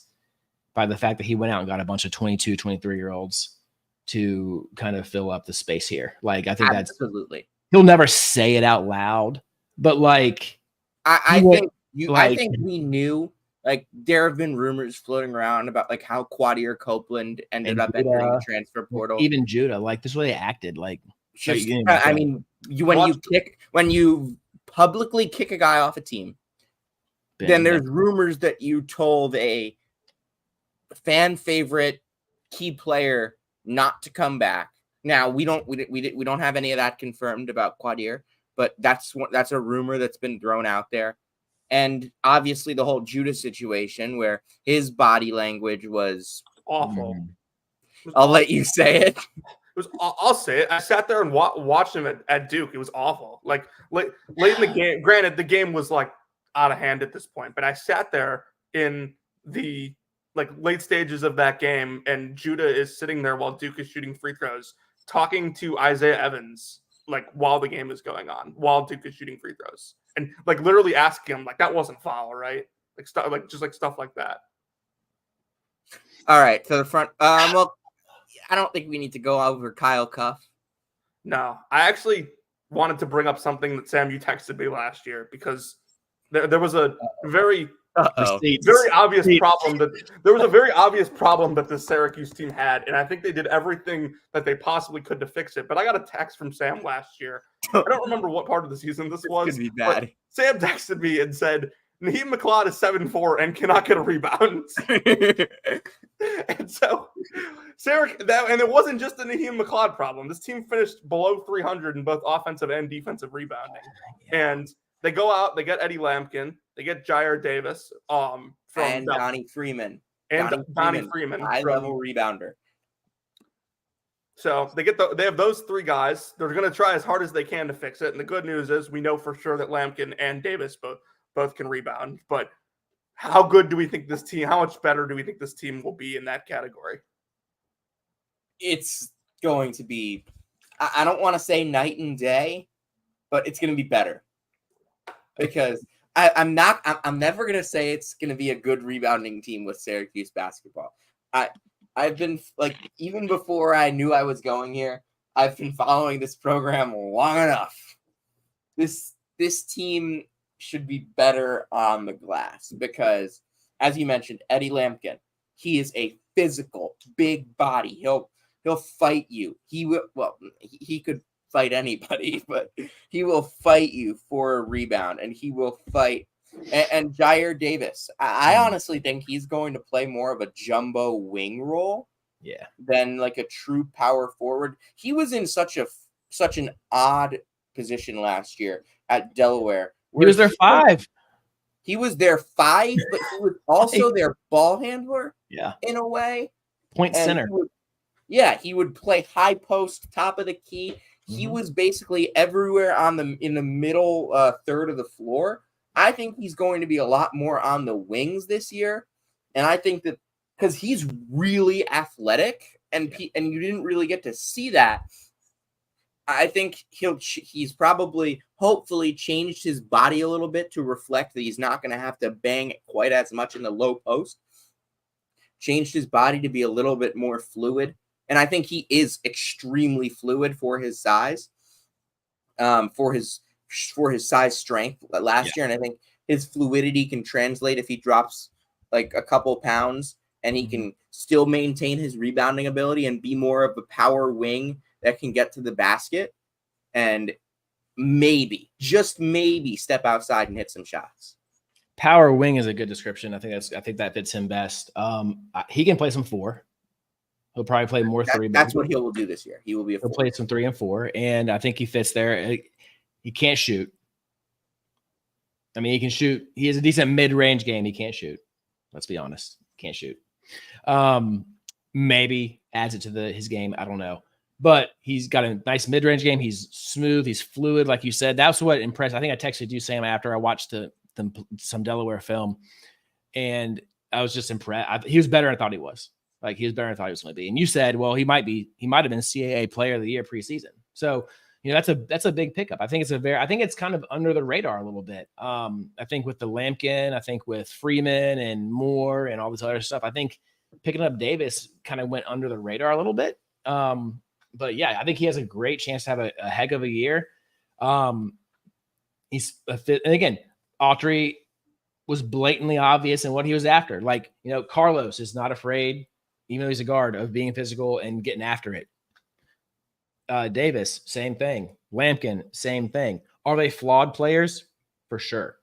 by the fact that he went out and got a bunch of 22, 23-year-olds to kind of fill up the space here. Like, I think absolutely. He'll never say it out loud, but like, I think we knew, like, there have been rumors floating around about like how Quadir Copeland ended up entering the transfer portal. Even Judah, like this way they acted. Like, just, I mean, when you publicly kick a guy off a team, then there's rumors that you told a fan favorite key player not to come back. Now we don't have any of that confirmed about Quadir, but that's a rumor that's been thrown out there. And obviously the whole Judah situation where his body language was awful. I'll let you say it. I'll say it. I sat there and watched him at Duke. It was awful. Like late in the game. Granted, the game was like out of hand at this point, but I sat there in the like late stages of that game, and Judah is sitting there while Duke is shooting free throws, talking to Isaiah Evans, like while the game is going on, while Duke is shooting free throws, and like literally asking him, like, that wasn't foul, right? Like stuff like that. All right, to the front. Well, I don't think we need to go over Kyle Cuff. No, I actually wanted to bring up something that Sam, you texted me last year, because there was a very obvious problem that the Syracuse team had, and I think they did everything that they possibly could to fix it. But I got a text from Sam last year. I don't remember what part of the season this was. Could be bad. Sam texted me and said, Naheem McLeod is 7'4" and cannot get a rebound. And so and it wasn't just the Naheem McLeod problem. This team finished below 300 in both offensive and defensive rebounding. And they go out, they get Eddie Lampkin, they get Jair Davis from Donnie Freeman. Donnie Freeman, high-level rebounder. So they have those three guys. They're going to try as hard as they can to fix it. And the good news is we know for sure that Lampkin and Davis both can rebound. But how good do we think this team? How much better do we think this team will be in that category? It's going to be, I don't want to say night and day, but it's going to be better. Because I'm never going to say it's going to be a good rebounding team with Syracuse basketball. I've been, like, even before I knew I was going here, I've been following this program long enough. This team should be better on the glass because, as you mentioned, Eddie Lampkin, he is a physical, big body. He'll fight you. He could fight anybody, but he will fight you for a rebound, and he will fight. And Jair Davis, I honestly think he's going to play more of a jumbo wing role, than like a true power forward. He was in such an odd position last year at Delaware. He was their 5. He was their 5, but he was also their ball handler. Yeah, in a way, point center. He would play high post, top of the key. He was basically everywhere in the middle third of the floor. I think he's going to be a lot more on the wings this year. And I think that because he's really athletic and you didn't really get to see that, I think he's probably hopefully changed his body a little bit to reflect that he's not going to have to bang quite as much in the low post. Changed his body to be a little bit more fluid. And I think he is extremely fluid for his size, for his size strength last year. And I think his fluidity can translate if he drops like a couple pounds and he can still maintain his rebounding ability and be more of a power wing that can get to the basket and maybe, just maybe, step outside and hit some shots. Power wing is a good description. I think that fits him best. He can play some 4. He'll probably play more 3. That's what he will do this year. He will be He'll play some 3 and 4, and I think he fits there. He can't shoot. I mean, he can shoot. He has a decent mid-range game. He can't shoot. Let's be honest. Can't shoot. Maybe adds it to his game. I don't know. But he's got a nice mid-range game. He's smooth. He's fluid, like you said. That's what impressed. I think I texted you, Sam, after I watched some Delaware film, and I was just impressed. He was better than I thought he was. Like, he was better than I thought he was going to be. And you said, well, he might have been CAA Player of the Year preseason. So, that's a big pickup. I think it's kind of under the radar a little bit. I think with the Lampkin, I think with Freeman and Moore and all this other stuff, I think picking up Davis kind of went under the radar a little bit. But yeah, I think he has a great chance to have a heck of a year. He's a fit. And again, Autry was blatantly obvious in what he was after. Like, Carlos is not afraid, even though he's a guard, of being physical and getting after it. Davis, same thing. Lampkin, same thing. Are they flawed players? For sure.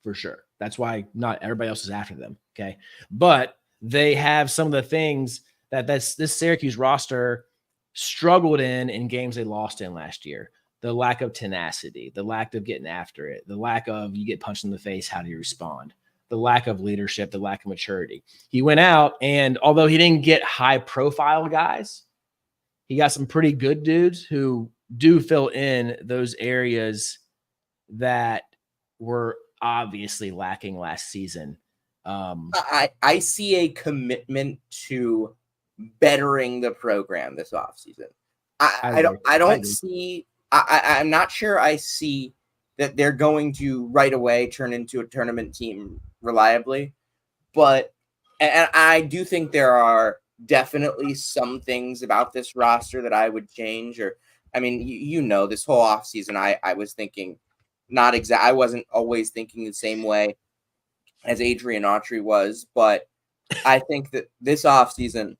For sure. That's why not everybody else is after them. Okay. But they have some of the things that this Syracuse roster struggled in games they lost in last year. The lack of tenacity, the lack of getting after it, the lack of you get punched in the face, how do you respond? The lack of leadership, the lack of maturity. He went out, and although he didn't get high-profile guys, he got some pretty good dudes who do fill in those areas that were obviously lacking last season. I see a commitment to bettering the program this offseason. I'm not sure I see that they're going to right away turn into a tournament team reliably, but I do think there are definitely some things about this roster that I would change. Or, I mean, this whole offseason, I was thinking I wasn't always thinking the same way as Adrian Autry was, but I think that this offseason,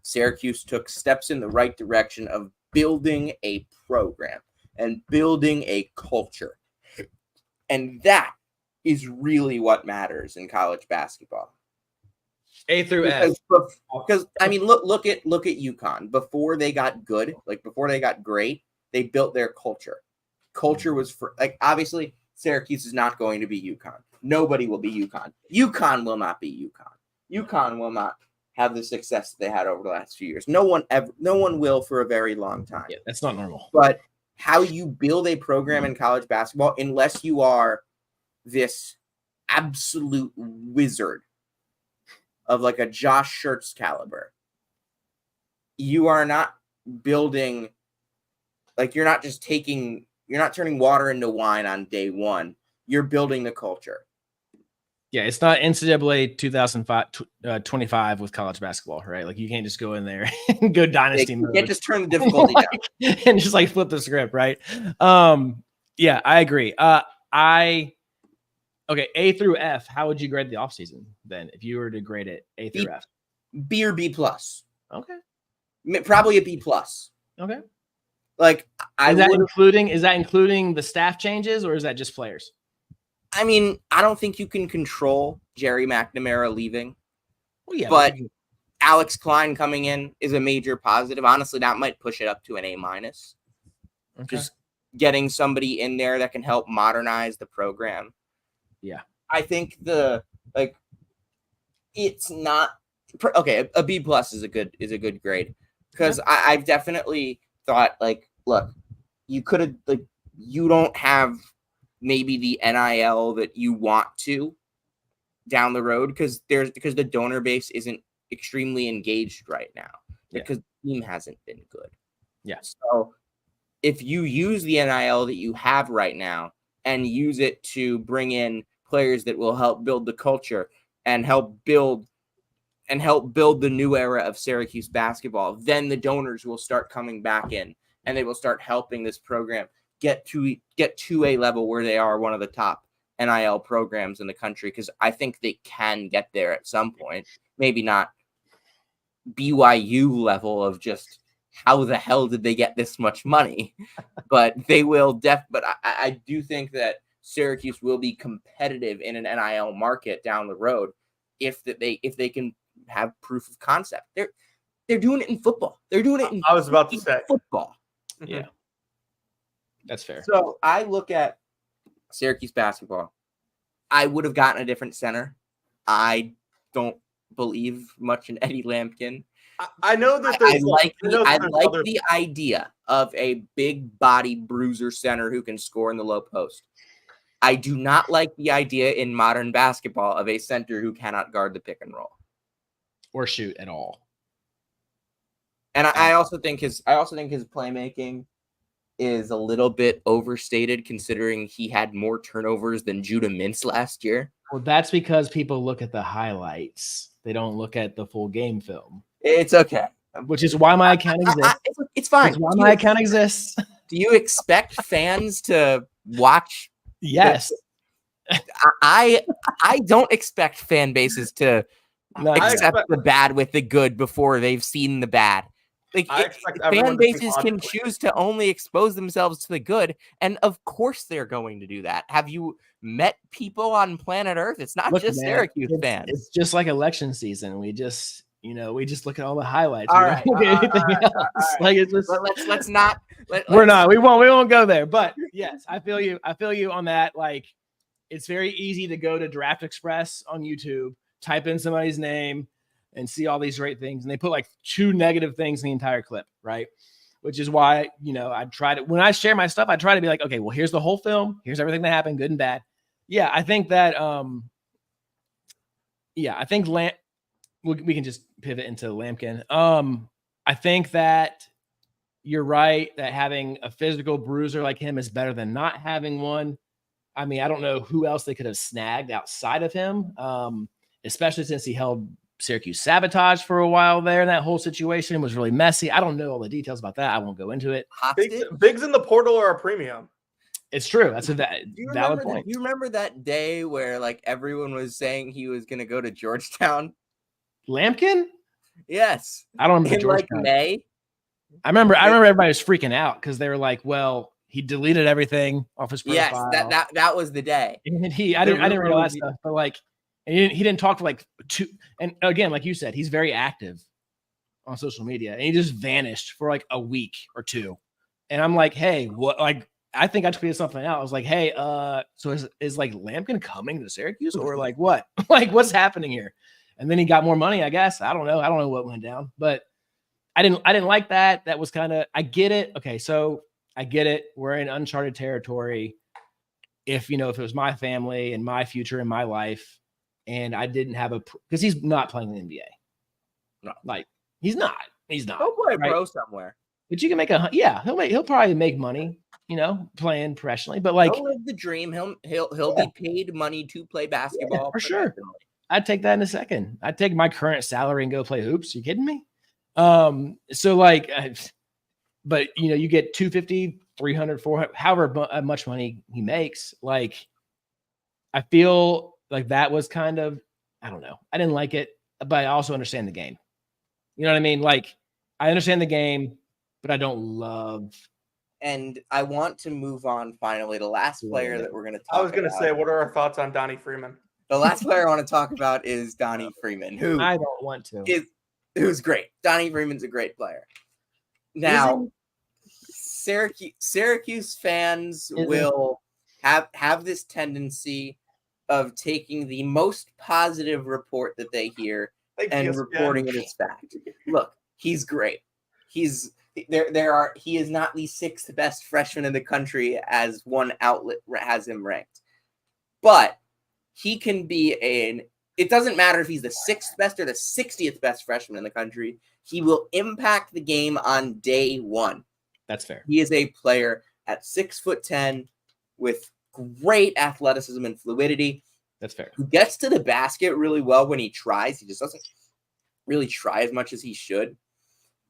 Syracuse took steps in the right direction of building a program and building a culture. And that is really what matters in college basketball. A through F. Because I mean, look at UConn. Before they got good, before they got great, they built their culture. Culture was obviously Syracuse is not going to be UConn. Nobody will be UConn. UConn will not be UConn. UConn will not have the success that they had over the last few years. No one will for a very long time. Yeah, that's not normal. But how you build a program in college basketball, unless you are this absolute wizard of a Josh Schertz caliber, you are not building, you're not turning water into wine on day one. You're building the culture. Yeah, it's not NCAA 2025 with college basketball, right? You can't just go in there and go dynasty mode. You can't just turn the difficulty down and just flip the script, right? Yeah, I agree. Okay, A through F. How would you grade the offseason then, if you were to grade it A through F? B or B plus. Okay, probably a B plus. Okay. Is that including the staff changes, or is that just players? I mean, I don't think you can control Jerry McNamara leaving. Well, yeah, but Alex Klein coming in is a major positive. Honestly, that might push it up to an A minus. Okay. Just getting somebody in there that can help modernize the program. Yeah, I think it's not okay. A B plus is a good grade, because I've definitely thought look, you could have you don't have maybe the NIL that you want to down the road, because the donor base isn't extremely engaged right now because the team hasn't been good. Yeah. So if you use the NIL that you have right now and use it to bring in players that will help build the culture and help build the new era of Syracuse basketball, then the donors will start coming back in and they will start helping this program get to a level where they are one of the top NIL programs in the country, because I think they can get there at some point. Maybe not BYU level of just how the hell did they get this much money, but they will but I do think that Syracuse will be competitive in an NIL market down the road if they can have proof of concept. They're doing it in football. They're doing it in I was about to say football. Yeah. That's fair. So I look at Syracuse basketball. I would have gotten a different center. I don't believe much in Eddie Lampkin. I know that I like the idea of a big body bruiser center who can score in the low post. I do not like the idea in modern basketball of a center who cannot guard the pick and roll or shoot at all. And I also think his playmaking is a little bit overstated, considering he had more turnovers than Judah Mintz last year. Well, that's because people look at the highlights. They don't look at the full game film. It's okay. Which is why my account exists. It's fine. It's why my account exists. Do you expect fans to watch? Yes. I don't expect fan bases to accept the bad with the good before they've seen the bad. Fan bases can choose to only expose themselves to the good, and of course they're going to do that. Have you met people on planet Earth? It's not just Syracuse fans. It's just like election season. We just look at all the highlights. All right. Like it's just we won't go there. But yes, I feel you on that. Like, it's very easy to go to Draft Express on YouTube, type in somebody's name, and see all these great things. And they put like 2 negative things in the entire clip, right? Which is why, I try to, when I share my stuff, I try to be like, okay, well, here's the whole film. Here's everything that happened, good and bad. Yeah, I think that, we can just pivot into Lampkin. I think that you're right that having a physical bruiser like him is better than not having one. I mean, I don't know who else they could have snagged outside of him, especially since he held Syracuse sabotage for a while there. And that whole situation was really messy. I don't know all the details about that. I won't go into it. Bigs in the portal are a premium. It's true. That's a valid point. Do you remember that day where like everyone was saying he was going to go to Georgetown? Lampkin? Yes. I don't remember Georgetown. Like May. I remember everybody was freaking out because they were like, well, he deleted everything off his profile. Yes, that was the day. And I didn't realize that, but like, and he didn't talk for like 2. And again, like you said, he's very active on social media, and he just vanished for like a week or 2. And I'm like, hey, what? Like, I think I tweeted something out. I was like, hey, so is like Lampkin coming to Syracuse or like what? Like, what's happening here? And then he got more money, I guess. I don't know what went down, but I didn't like that. That was kind of, I get it. Okay, so I get it. We're in uncharted territory. If it was my family and my future and my life, and I didn't have because he's not playing in the NBA. No, like he's not. He'll play pro somewhere. But you can make he'll probably make money, playing professionally. But like, he'll live the dream. He'll be paid money to play basketball for sure. I'd take that in a second. I'd take my current salary and go play hoops. You kidding me? So like, but you get 250, 300, 400, however much money he makes. Like, I feel like that was kind of, I don't know. I didn't like it, but I also understand the game. You know what I mean? Like, I understand the game, but I don't love. And I want to move on finally. The last player that we're going to talk about. I was going to say, what are our thoughts on Donnie Freeman? The last player I want to talk about is Donnie Freeman, who I don't want to. Who's great. Donnie Freeman's a great player. Now, Syracuse fans will have this tendency of taking the most positive report that they hear and reporting it as fact. Look, he's great. He's He is not the 6th best freshman in the country as one outlet has him ranked. But he can be it doesn't matter if he's the 6th best or the 60th best freshman in the country. He will impact the game on day one. That's fair. He is a player at 6'10" with great athleticism and fluidity. That's fair. Who gets to the basket really well when he tries. He just doesn't really try as much as he should.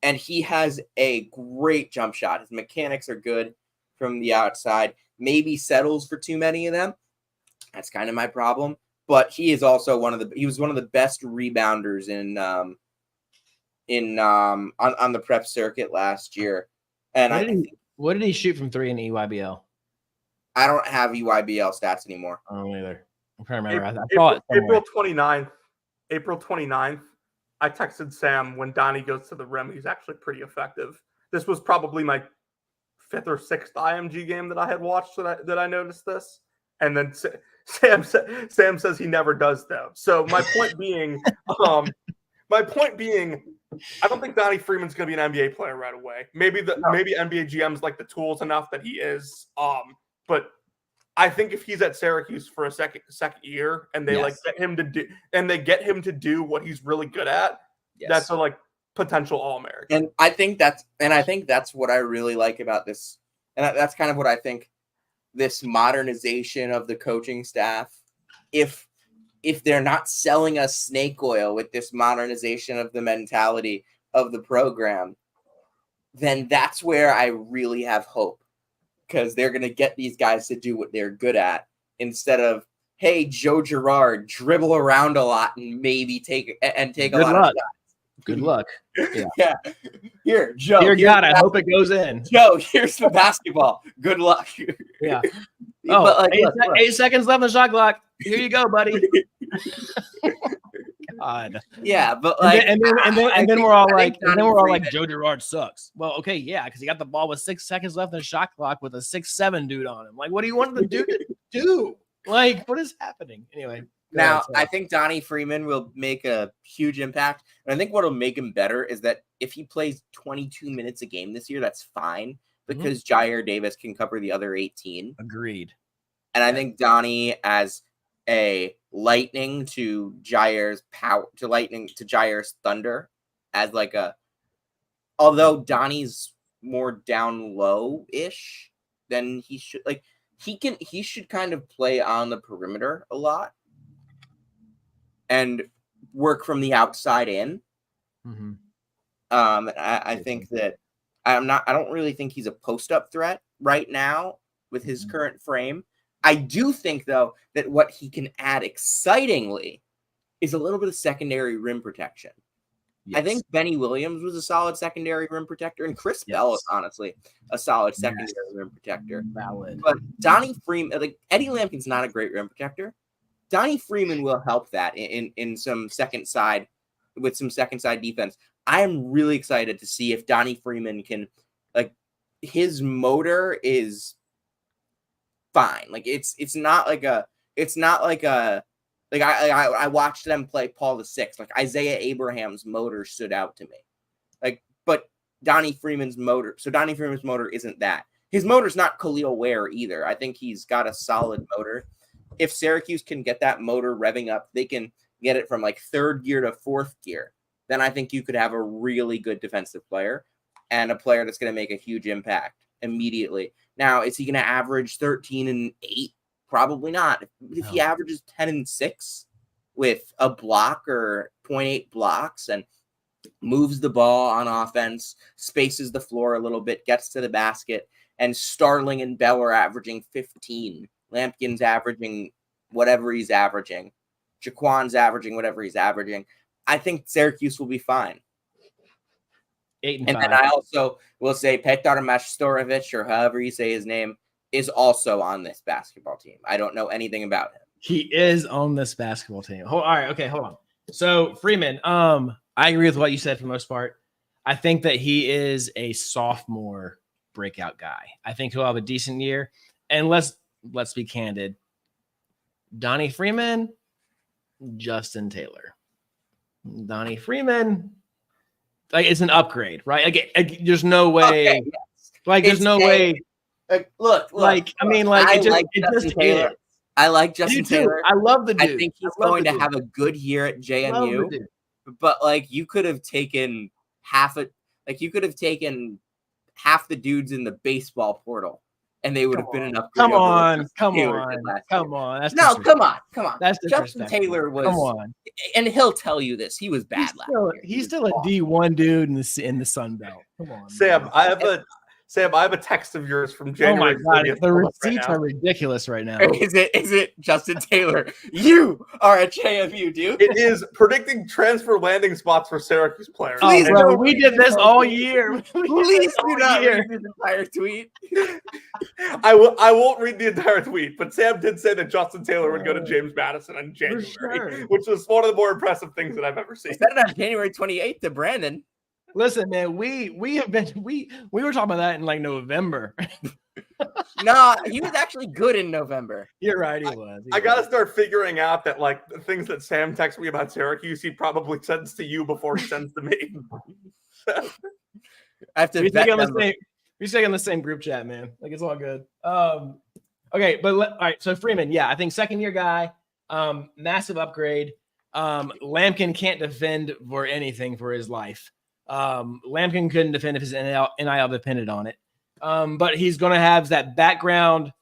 And he has a great jump shot. His mechanics are good from the outside. Maybe settles for too many of them. That's kind of my problem. But he is also one of the best rebounders on the prep circuit last year. And what did he shoot from 3 in EYBL? I don't have EYBL stats anymore. I don't either. I'm trying to remember. I saw it April 29th. April 29th. I texted Sam when Donnie goes to the rim. He's actually pretty effective. This was probably my 5th or 6th IMG game that I had watched that I noticed this. And then Sam says he never does though. So my point being, I don't think Donnie Freeman's going to be an NBA player right away. Maybe NBA GM's like the tools enough that he is. But I think if he's at Syracuse for a second year and they get him to do what he's really good at, that's a potential All-American. And I think that's what I really like about this. And that's kind of what I think this modernization of the coaching staff. If they're not selling us snake oil with this modernization of the mentality of the program, then that's where I really have hope. Because they're going to get these guys to do what they're good at instead of, hey, Joe Girard, dribble around a lot and maybe take a lot of shots. Good luck. Yeah. Here, Joe. Dear God, I hope it goes in. Joe, here's the basketball. Good luck. Yeah. But 8 seconds left on the shot clock. Here you go, buddy. God. Yeah, but and then we're all like, Joe Girard sucks. Well, okay, yeah, because he got the ball with 6 seconds left on the shot clock with a 6'7" dude on him. Like, what do you want the dude to do? Like, what is happening? Anyway. Now, I think Donnie Freeman will make a huge impact. And I think what will make him better is that if he plays 22 minutes a game this year, that's fine because Jair Davis can cover the other 18. Agreed. And I think Donnie as a lightning to Jair's power, to Jair's thunder as although Donnie's more down low-ish than he should, he should kind of play on the perimeter a lot and work from the outside in. Mm-hmm. I think that I don't really think he's a post-up threat right now with his current frame. I do think, though, that what he can add excitingly is a little bit of secondary rim protection. Yes. I think Benny Williams was a solid secondary rim protector, and Chris Bell is honestly a solid secondary rim protector. Valid. But Donnie Freeman, Eddie Lampkin's not a great rim protector. Donnie Freeman will help that in some second side defense. I am really excited to see if Donnie Freeman can, his motor is fine. I watched them play Paul VI. Isaiah Abraham's motor stood out to me. But Donnie Freeman's motor isn't that. His motor's not Khalil Ware either. I think he's got a solid motor. If Syracuse can get that motor revving up, they can get it from 3rd gear to 4th gear. Then I think you could have a really good defensive player and a player that's going to make a huge impact immediately. Now, is he going to average 13 and 8? Probably not. If he averages 10 and 6 with a block or 0.8 blocks and moves the ball on offense, spaces the floor a little bit, gets to the basket, and Starling and Bell are averaging 15. Lampkin's averaging whatever he's averaging. Jaquan's averaging whatever he's averaging. I think Syracuse will be fine. 8 and 5. Then I also will say Petar Mastorovich, or however you say his name, is also on this basketball team. I don't know anything about him. He is on this basketball team. All right. Okay. Hold on. So Freeman, I agree with what you said for the most part. I think that he is a sophomore breakout guy. I think he'll have a decent year. And let's be candid. Donnie Freeman, Justin Taylor. Donnie Freeman, like it's an upgrade, right? Like there's no way. Okay, yes. Like there's no way. Look. Like I mean, like it just Taylor. is. I like Justin Taylor. I love the dude. I think he's going to have a good year at JMU. But like you could have taken half the dudes in the baseball portal, and they would have been an upgrade. Come on. Come on. That's Justin Taylor was. Come on. And he'll tell you this. He was bad last year. He's still a D1 dude in the Sun Belt. Come on, Sam. Man. Sam, I have a text of yours from January. Oh my God, the receipts are ridiculous right now. Is it Justin Taylor? You are at JMU, dude. It is predicting transfer landing spots for Syracuse players. Please, bro, we did this all year. Please do not read the entire tweet. I won't read the entire tweet, but Sam did say that Justin Taylor would go to James Madison in January, which was one of the more impressive things that I've ever seen. I said it on January 28th to Brandon. Listen, man, we were talking about that in like November. No, he was actually good in November. You're right, he was. I gotta start figuring out that like the things that Sam texts me about Syracuse, he probably sends to you before he sends to me. I have to. We stay on the same group chat, man. Like it's all good. Okay, but all right. So Freeman, yeah, I think second year guy, massive upgrade. Lampkin can't defend for anything for his life. Lampkin couldn't defend if his NIL depended on it. But he's going to have that background,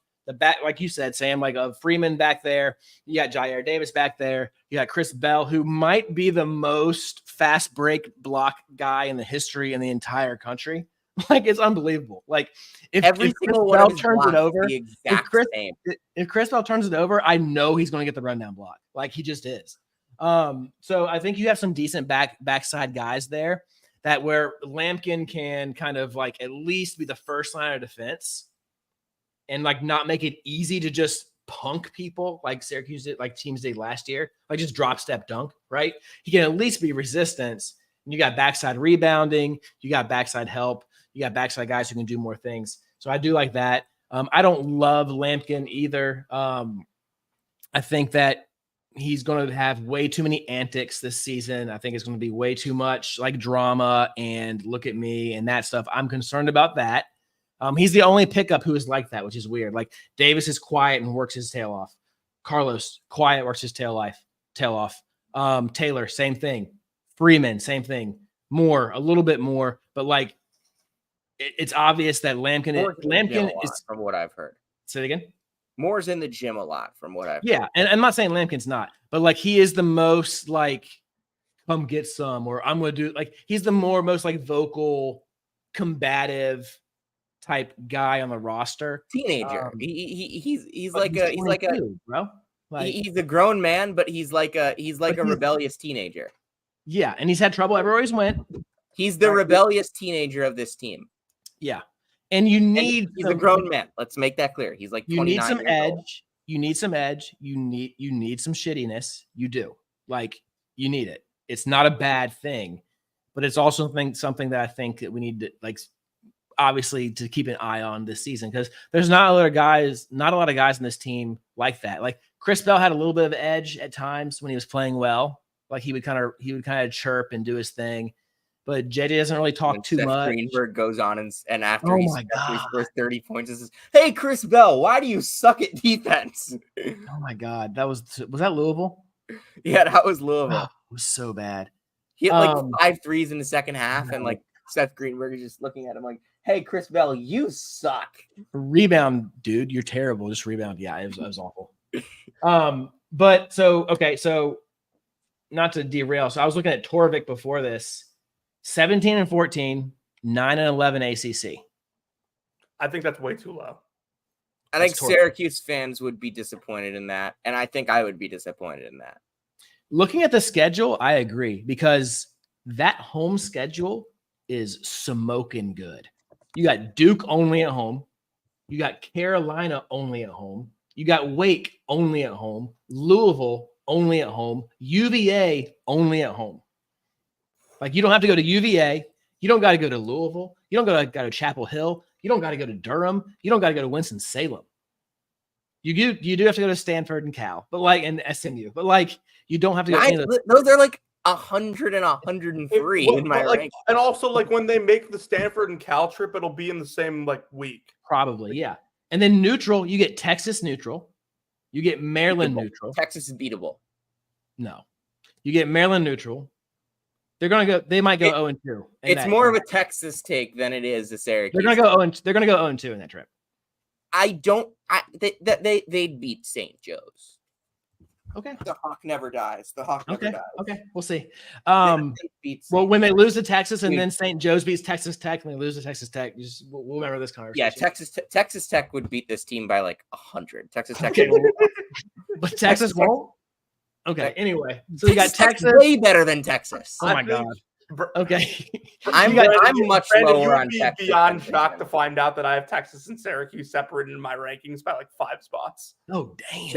like you said, Sam, like a Freeman back there. You got Jair Davis back there. You got Chris Bell, who might be the most fast break block guy in the history in the entire country. Like it's unbelievable. Like if Chris Bell turns it over, if Chris Bell turns it over, I know he's going to get the rundown block. Like he just is. So I think you have some decent backside guys there. That where Lampkin can kind of like at least be the first line of defense and like not make it easy to just punk people like Syracuse did, like teams did last year, like just drop step dunk, right? He can at least be resistance. And you got backside rebounding, you got backside help, you got backside guys who can do more things. So I do like that. I don't love Lampkin either. I think that he's going to have way too many antics this season. I think it's going to be way too much like drama and look at me and that stuff. I'm concerned about that. He's the only pickup who is like that, which is weird. Like Davis is quiet and works his tail off. Carlos, quiet, works his tail off. Taylor, same thing. Freeman, same thing. More, a little bit more, but like it's obvious that Lampkin is from what I've heard. Say it again. Moore's in the gym a lot from what I've heard. And I'm not saying Lampkin's not, but like he is the most like come get some or I'm gonna do like he's the most like vocal, combative type guy on the roster. Teenager. He's like a bro. Like, he's a grown man, but he's like a rebellious teenager. Yeah, and he's had trouble everywhere he's went. He's the rebellious teenager of this team. Yeah. And he's a grown man. Let's make that clear. He's like 29 you need some edge. Old. You need some edge. You need some shittiness. You do. Like you need it. It's not a bad thing, but it's also something that I think that we need to like obviously to keep an eye on this season because there's not a lot of guys in this team like that. Like Chris Bell had a little bit of edge at times when he was playing well. Like he would kind of chirp and do his thing. But JD doesn't really talk too much. Greenberg goes on and after he scores 30 points, says, "Hey, Chris Bell, why do you suck at defense?" Oh my God, was that Louisville? Yeah, that was Louisville. Oh, it was so bad. He had like 5 threes in the second half, and like Seth Greenberg is just looking at him like, "Hey, Chris Bell, you suck." Rebound, dude, you're terrible. Just rebound. Yeah, it was awful. But so not to derail. So I was looking at Torvik before this. 17-14, 9-11 ACC. I think that's way too low. I think Syracuse fans would be disappointed in that, and I think I would be disappointed in that. Looking at the schedule, I agree because that home schedule is smoking good. You got Duke only at home. You got Carolina only at home. You got Wake only at home. Louisville only at home. UVA only at home. Like you don't have to go to UVA. You don't got to go to Louisville. You don't got to go to Chapel Hill. You don't got to go to Durham. You don't got to go to Winston-Salem. You do have to go to Stanford and Cal, but like and SMU. But like you don't have to go. Those are like 100 and 103 in my rank. And also, like, when they make the Stanford and Cal trip, it'll be in the same, like, week. Probably, yeah. And then neutral, you get Texas neutral. You get Maryland neutral. Texas is beatable. No. You get Maryland neutral. They're going to go, they might go 0-2. It's more of a Texas take than it is a Syracuse. They're going to go 0-2 in that trip. They'd beat St. Joe's. Okay. The Hawk never dies. The Hawk never dies. Okay. We'll see. Well, when they lose to Texas and then St. Joe's beats Texas Tech and they lose to Texas Tech, we'll remember this conversation. Yeah, Texas Tech would beat this team by like 100. Texas Tech. But Texas won't? Okay. Anyway. So you got Texas. Way better than Texas. Oh my God. Okay. I'm much lower on Texas. Beyond shocked to find out that I have Texas and Syracuse separated in my rankings by like 5 spots. Oh, damn.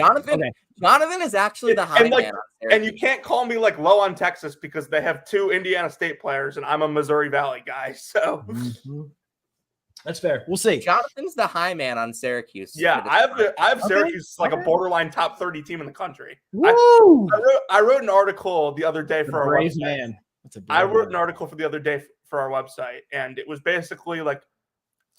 Jonathan is actually the high man on Syracuse. And you can't call me like low on Texas because they have 2 Indiana State players and I'm a Missouri Valley guy. So that's fair. We'll see. Jonathan's the high man on Syracuse. Yeah, I have Syracuse like a borderline top 30 team in the country. Woo! I wrote an article the other day for our brave website. Man. I wrote an article for the other day for our website, and it was basically like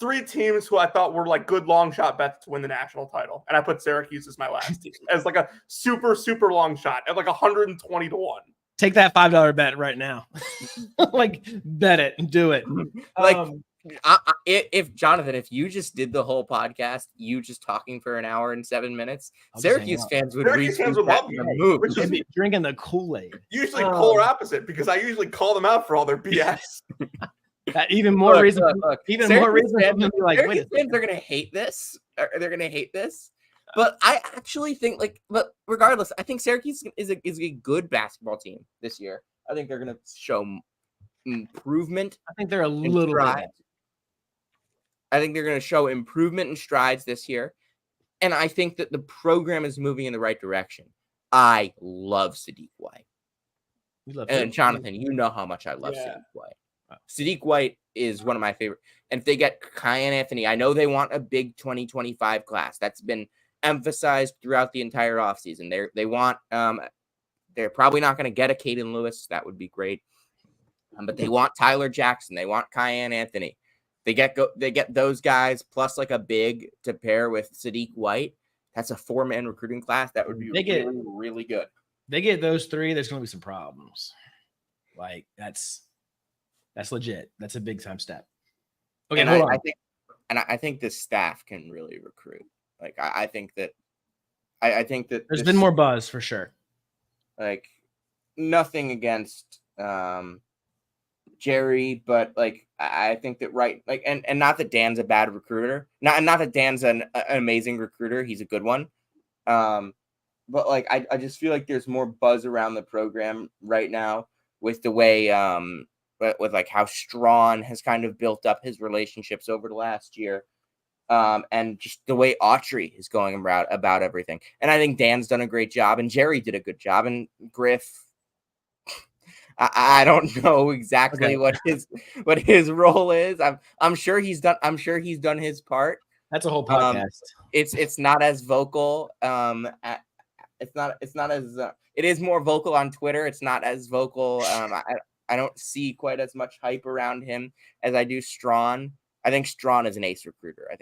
3 teams who I thought were like good long shot bets to win the national title, and I put Syracuse as my last team as like a super long shot at like 120 to 1. Take that $5 bet right now. Like bet it and do it. Like if Jonathan, if you just did the whole podcast, you just talking for an hour and 7 minutes, Syracuse fans would love you. They'd be drinking the Kool-Aid. Usually polar opposite because I usually call them out for all their BS. Even more reason for them to be like, Syracuse fans are gonna hate this. They're gonna hate this. But I actually think but regardless, I think Syracuse is a good basketball team this year. I think they're gonna show improvement. I think they're a little bit. I think they're going to show improvement and strides this year. And I think that the program is moving in the right direction. I love Sadiq White. And Jonathan, you know how much I love Sadiq White. Wow. Sadiq White is one of my favorite. And if they get Kyan Anthony, I know they want a big 2025 class. That's been emphasized throughout the entire offseason. They want they're probably not going to get a Caden Lewis. That would be great. But they want Tyler Jackson. They want Kyan Anthony. They get those guys plus like a big to pair with Sadiq White. That's a 4-man recruiting class. That would be really good. They get those 3. There's going to be some problems. Like that's legit. That's a big time step. Okay, and hold on. I think this staff can really recruit. Like I think that there's been more buzz for sure. Like nothing against Jerry, but like I think that and not that Dan's a bad recruiter, not that Dan's an amazing recruiter. He's a good one, but like I just feel like there's more buzz around the program right now with the way with like how Strawn has kind of built up his relationships over the last year, and just the way Autry is going about everything. And I think Dan's done a great job, and Jerry did a good job, and Griff. I don't know exactly what his role is. I'm sure he's done his part. That's a whole podcast. It's not as vocal. It's not as it is more vocal on Twitter. It's not as vocal. I don't see quite as much hype around him as I do Strawn. I think Strawn is an ace recruiter. I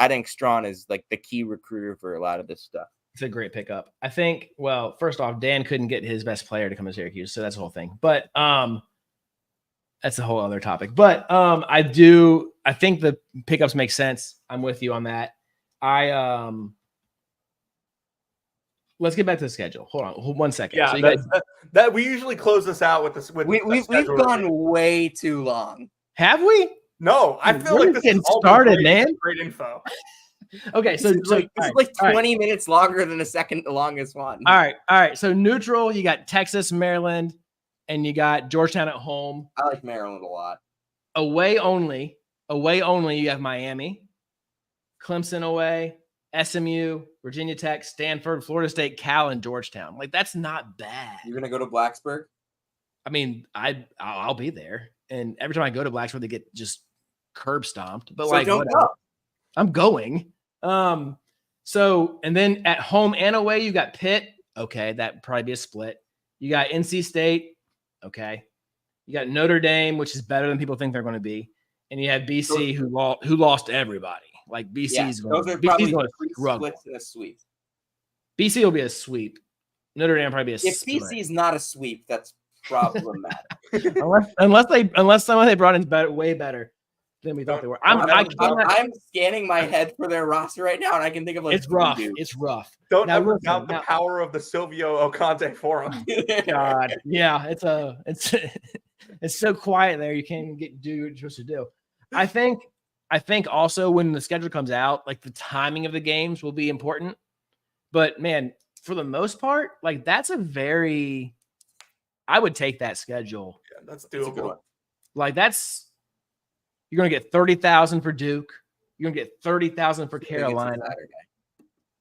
think Strawn is like the key recruiter for a lot of this stuff. It's a great pickup. I think, well, first off, Dan couldn't get his best player to come to Syracuse, so that's the whole thing. But that's a whole other topic. But I think the pickups make sense. I'm with you on that. Let's get back to the schedule. Hold on 1 second. Yeah, so that we usually close this out with this. We've gone way too long. Have we? No, I feel like this is all started, man. Great info. Okay, so this is like 20 minutes longer than the second longest one. All right. So neutral, you got Texas, Maryland, and you got Georgetown at home. I like Maryland a lot. Away only, you have Miami, Clemson away, SMU, Virginia Tech, Stanford, Florida State, Cal, and Georgetown. Like that's not bad. You're gonna go to Blacksburg? I mean, I'll be there, and every time I go to Blacksburg, they get just curb stomped. But so like, don't go. I'm going. So, and then at home and away, you got Pitt. Okay, that'd probably be a split. You got NC State, Okay. You got Notre Dame, which is better than people think they're going to be. And you have BC, who lost everybody. Like BC's those are BC's probably going to three struggle. splits in a sweep. BC will be a sweep. Notre Dame will probably be a If split. BC is not a sweep, that's problematic. unless someone they brought in way better than we thought they were. I'm scanning my head for their roster right now, and I can think of like it's rough. dudes. It's rough. Don't Now, ever listen, doubt the power of the Silvio Ocante forum. God, yeah, it's so quiet there. You can't even do what you're supposed to do. I think also when the schedule comes out, like the timing of the games will be important. But man, for the most part, like that's I would take that schedule. Yeah, that's doable. Like you're gonna get 30,000 for Duke. You're gonna get 30,000 for Carolina.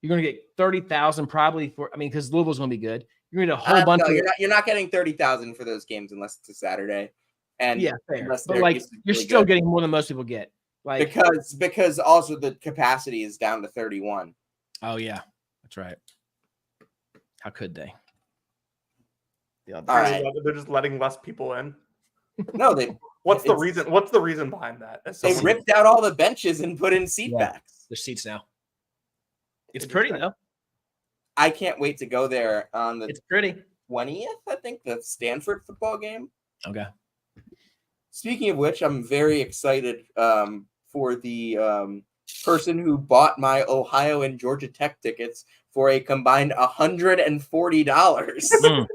You're gonna get 30,000 probably because Louisville's gonna be good. You're gonna get a whole bunch. You're not getting 30,000 for those games unless it's a Saturday. And yeah, fair. But like you're still getting more than most people get. Like because also the capacity is down to 31. Oh yeah, that's right. How could they? All right. They're just letting less people in. No, What's the reason? What's the reason behind that? They ripped out all the benches and put in seat backs. There's seats now. It's pretty though. I can't wait to go there on the 20th, I think, the Stanford football game. Okay. Speaking of which, I'm very excited for the person who bought my Ohio and Georgia Tech tickets for a combined $140.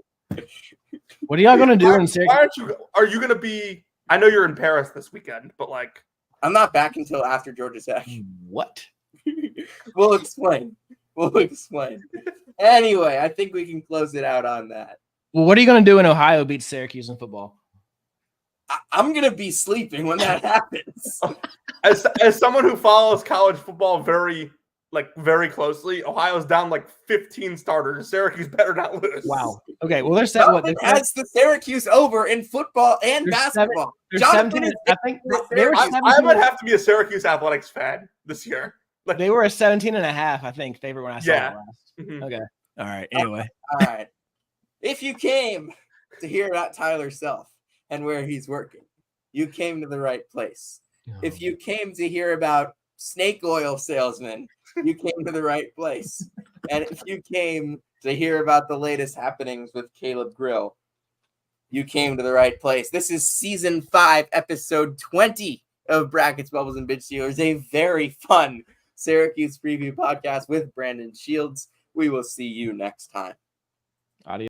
What are y'all going to do in Syracuse? Are you going to be? I know you're in Paris this weekend, but like, I'm not back until after Georgia Tech. What? We'll explain. Anyway, I think we can close it out on that. Well, what are you going to do when Ohio beats Syracuse in football? I'm going to be sleeping when that happens. As someone who follows college football very closely, Ohio's down like 15 starters. Syracuse better not lose. Wow. Okay. Well, there's what has the Syracuse over in football and basketball. I might have to be a Syracuse athletics fan this year. Like they were a 17.5, I think, favorite when I saw it last. Mm-hmm. Okay. All right. Anyway. All right. If you came to hear about Tyler Self and where he's working, you came to the right place. If you came to hear about snake oil salesmen, you came to the right place. And if you came to hear about the latest happenings with Caleb Grill, you came to the right place. This is season 5, episode 20 of Brackets, Bubbles, and Bitch Stealers, a very fun Syracuse preview podcast with Brandon Shields. We will see you next time.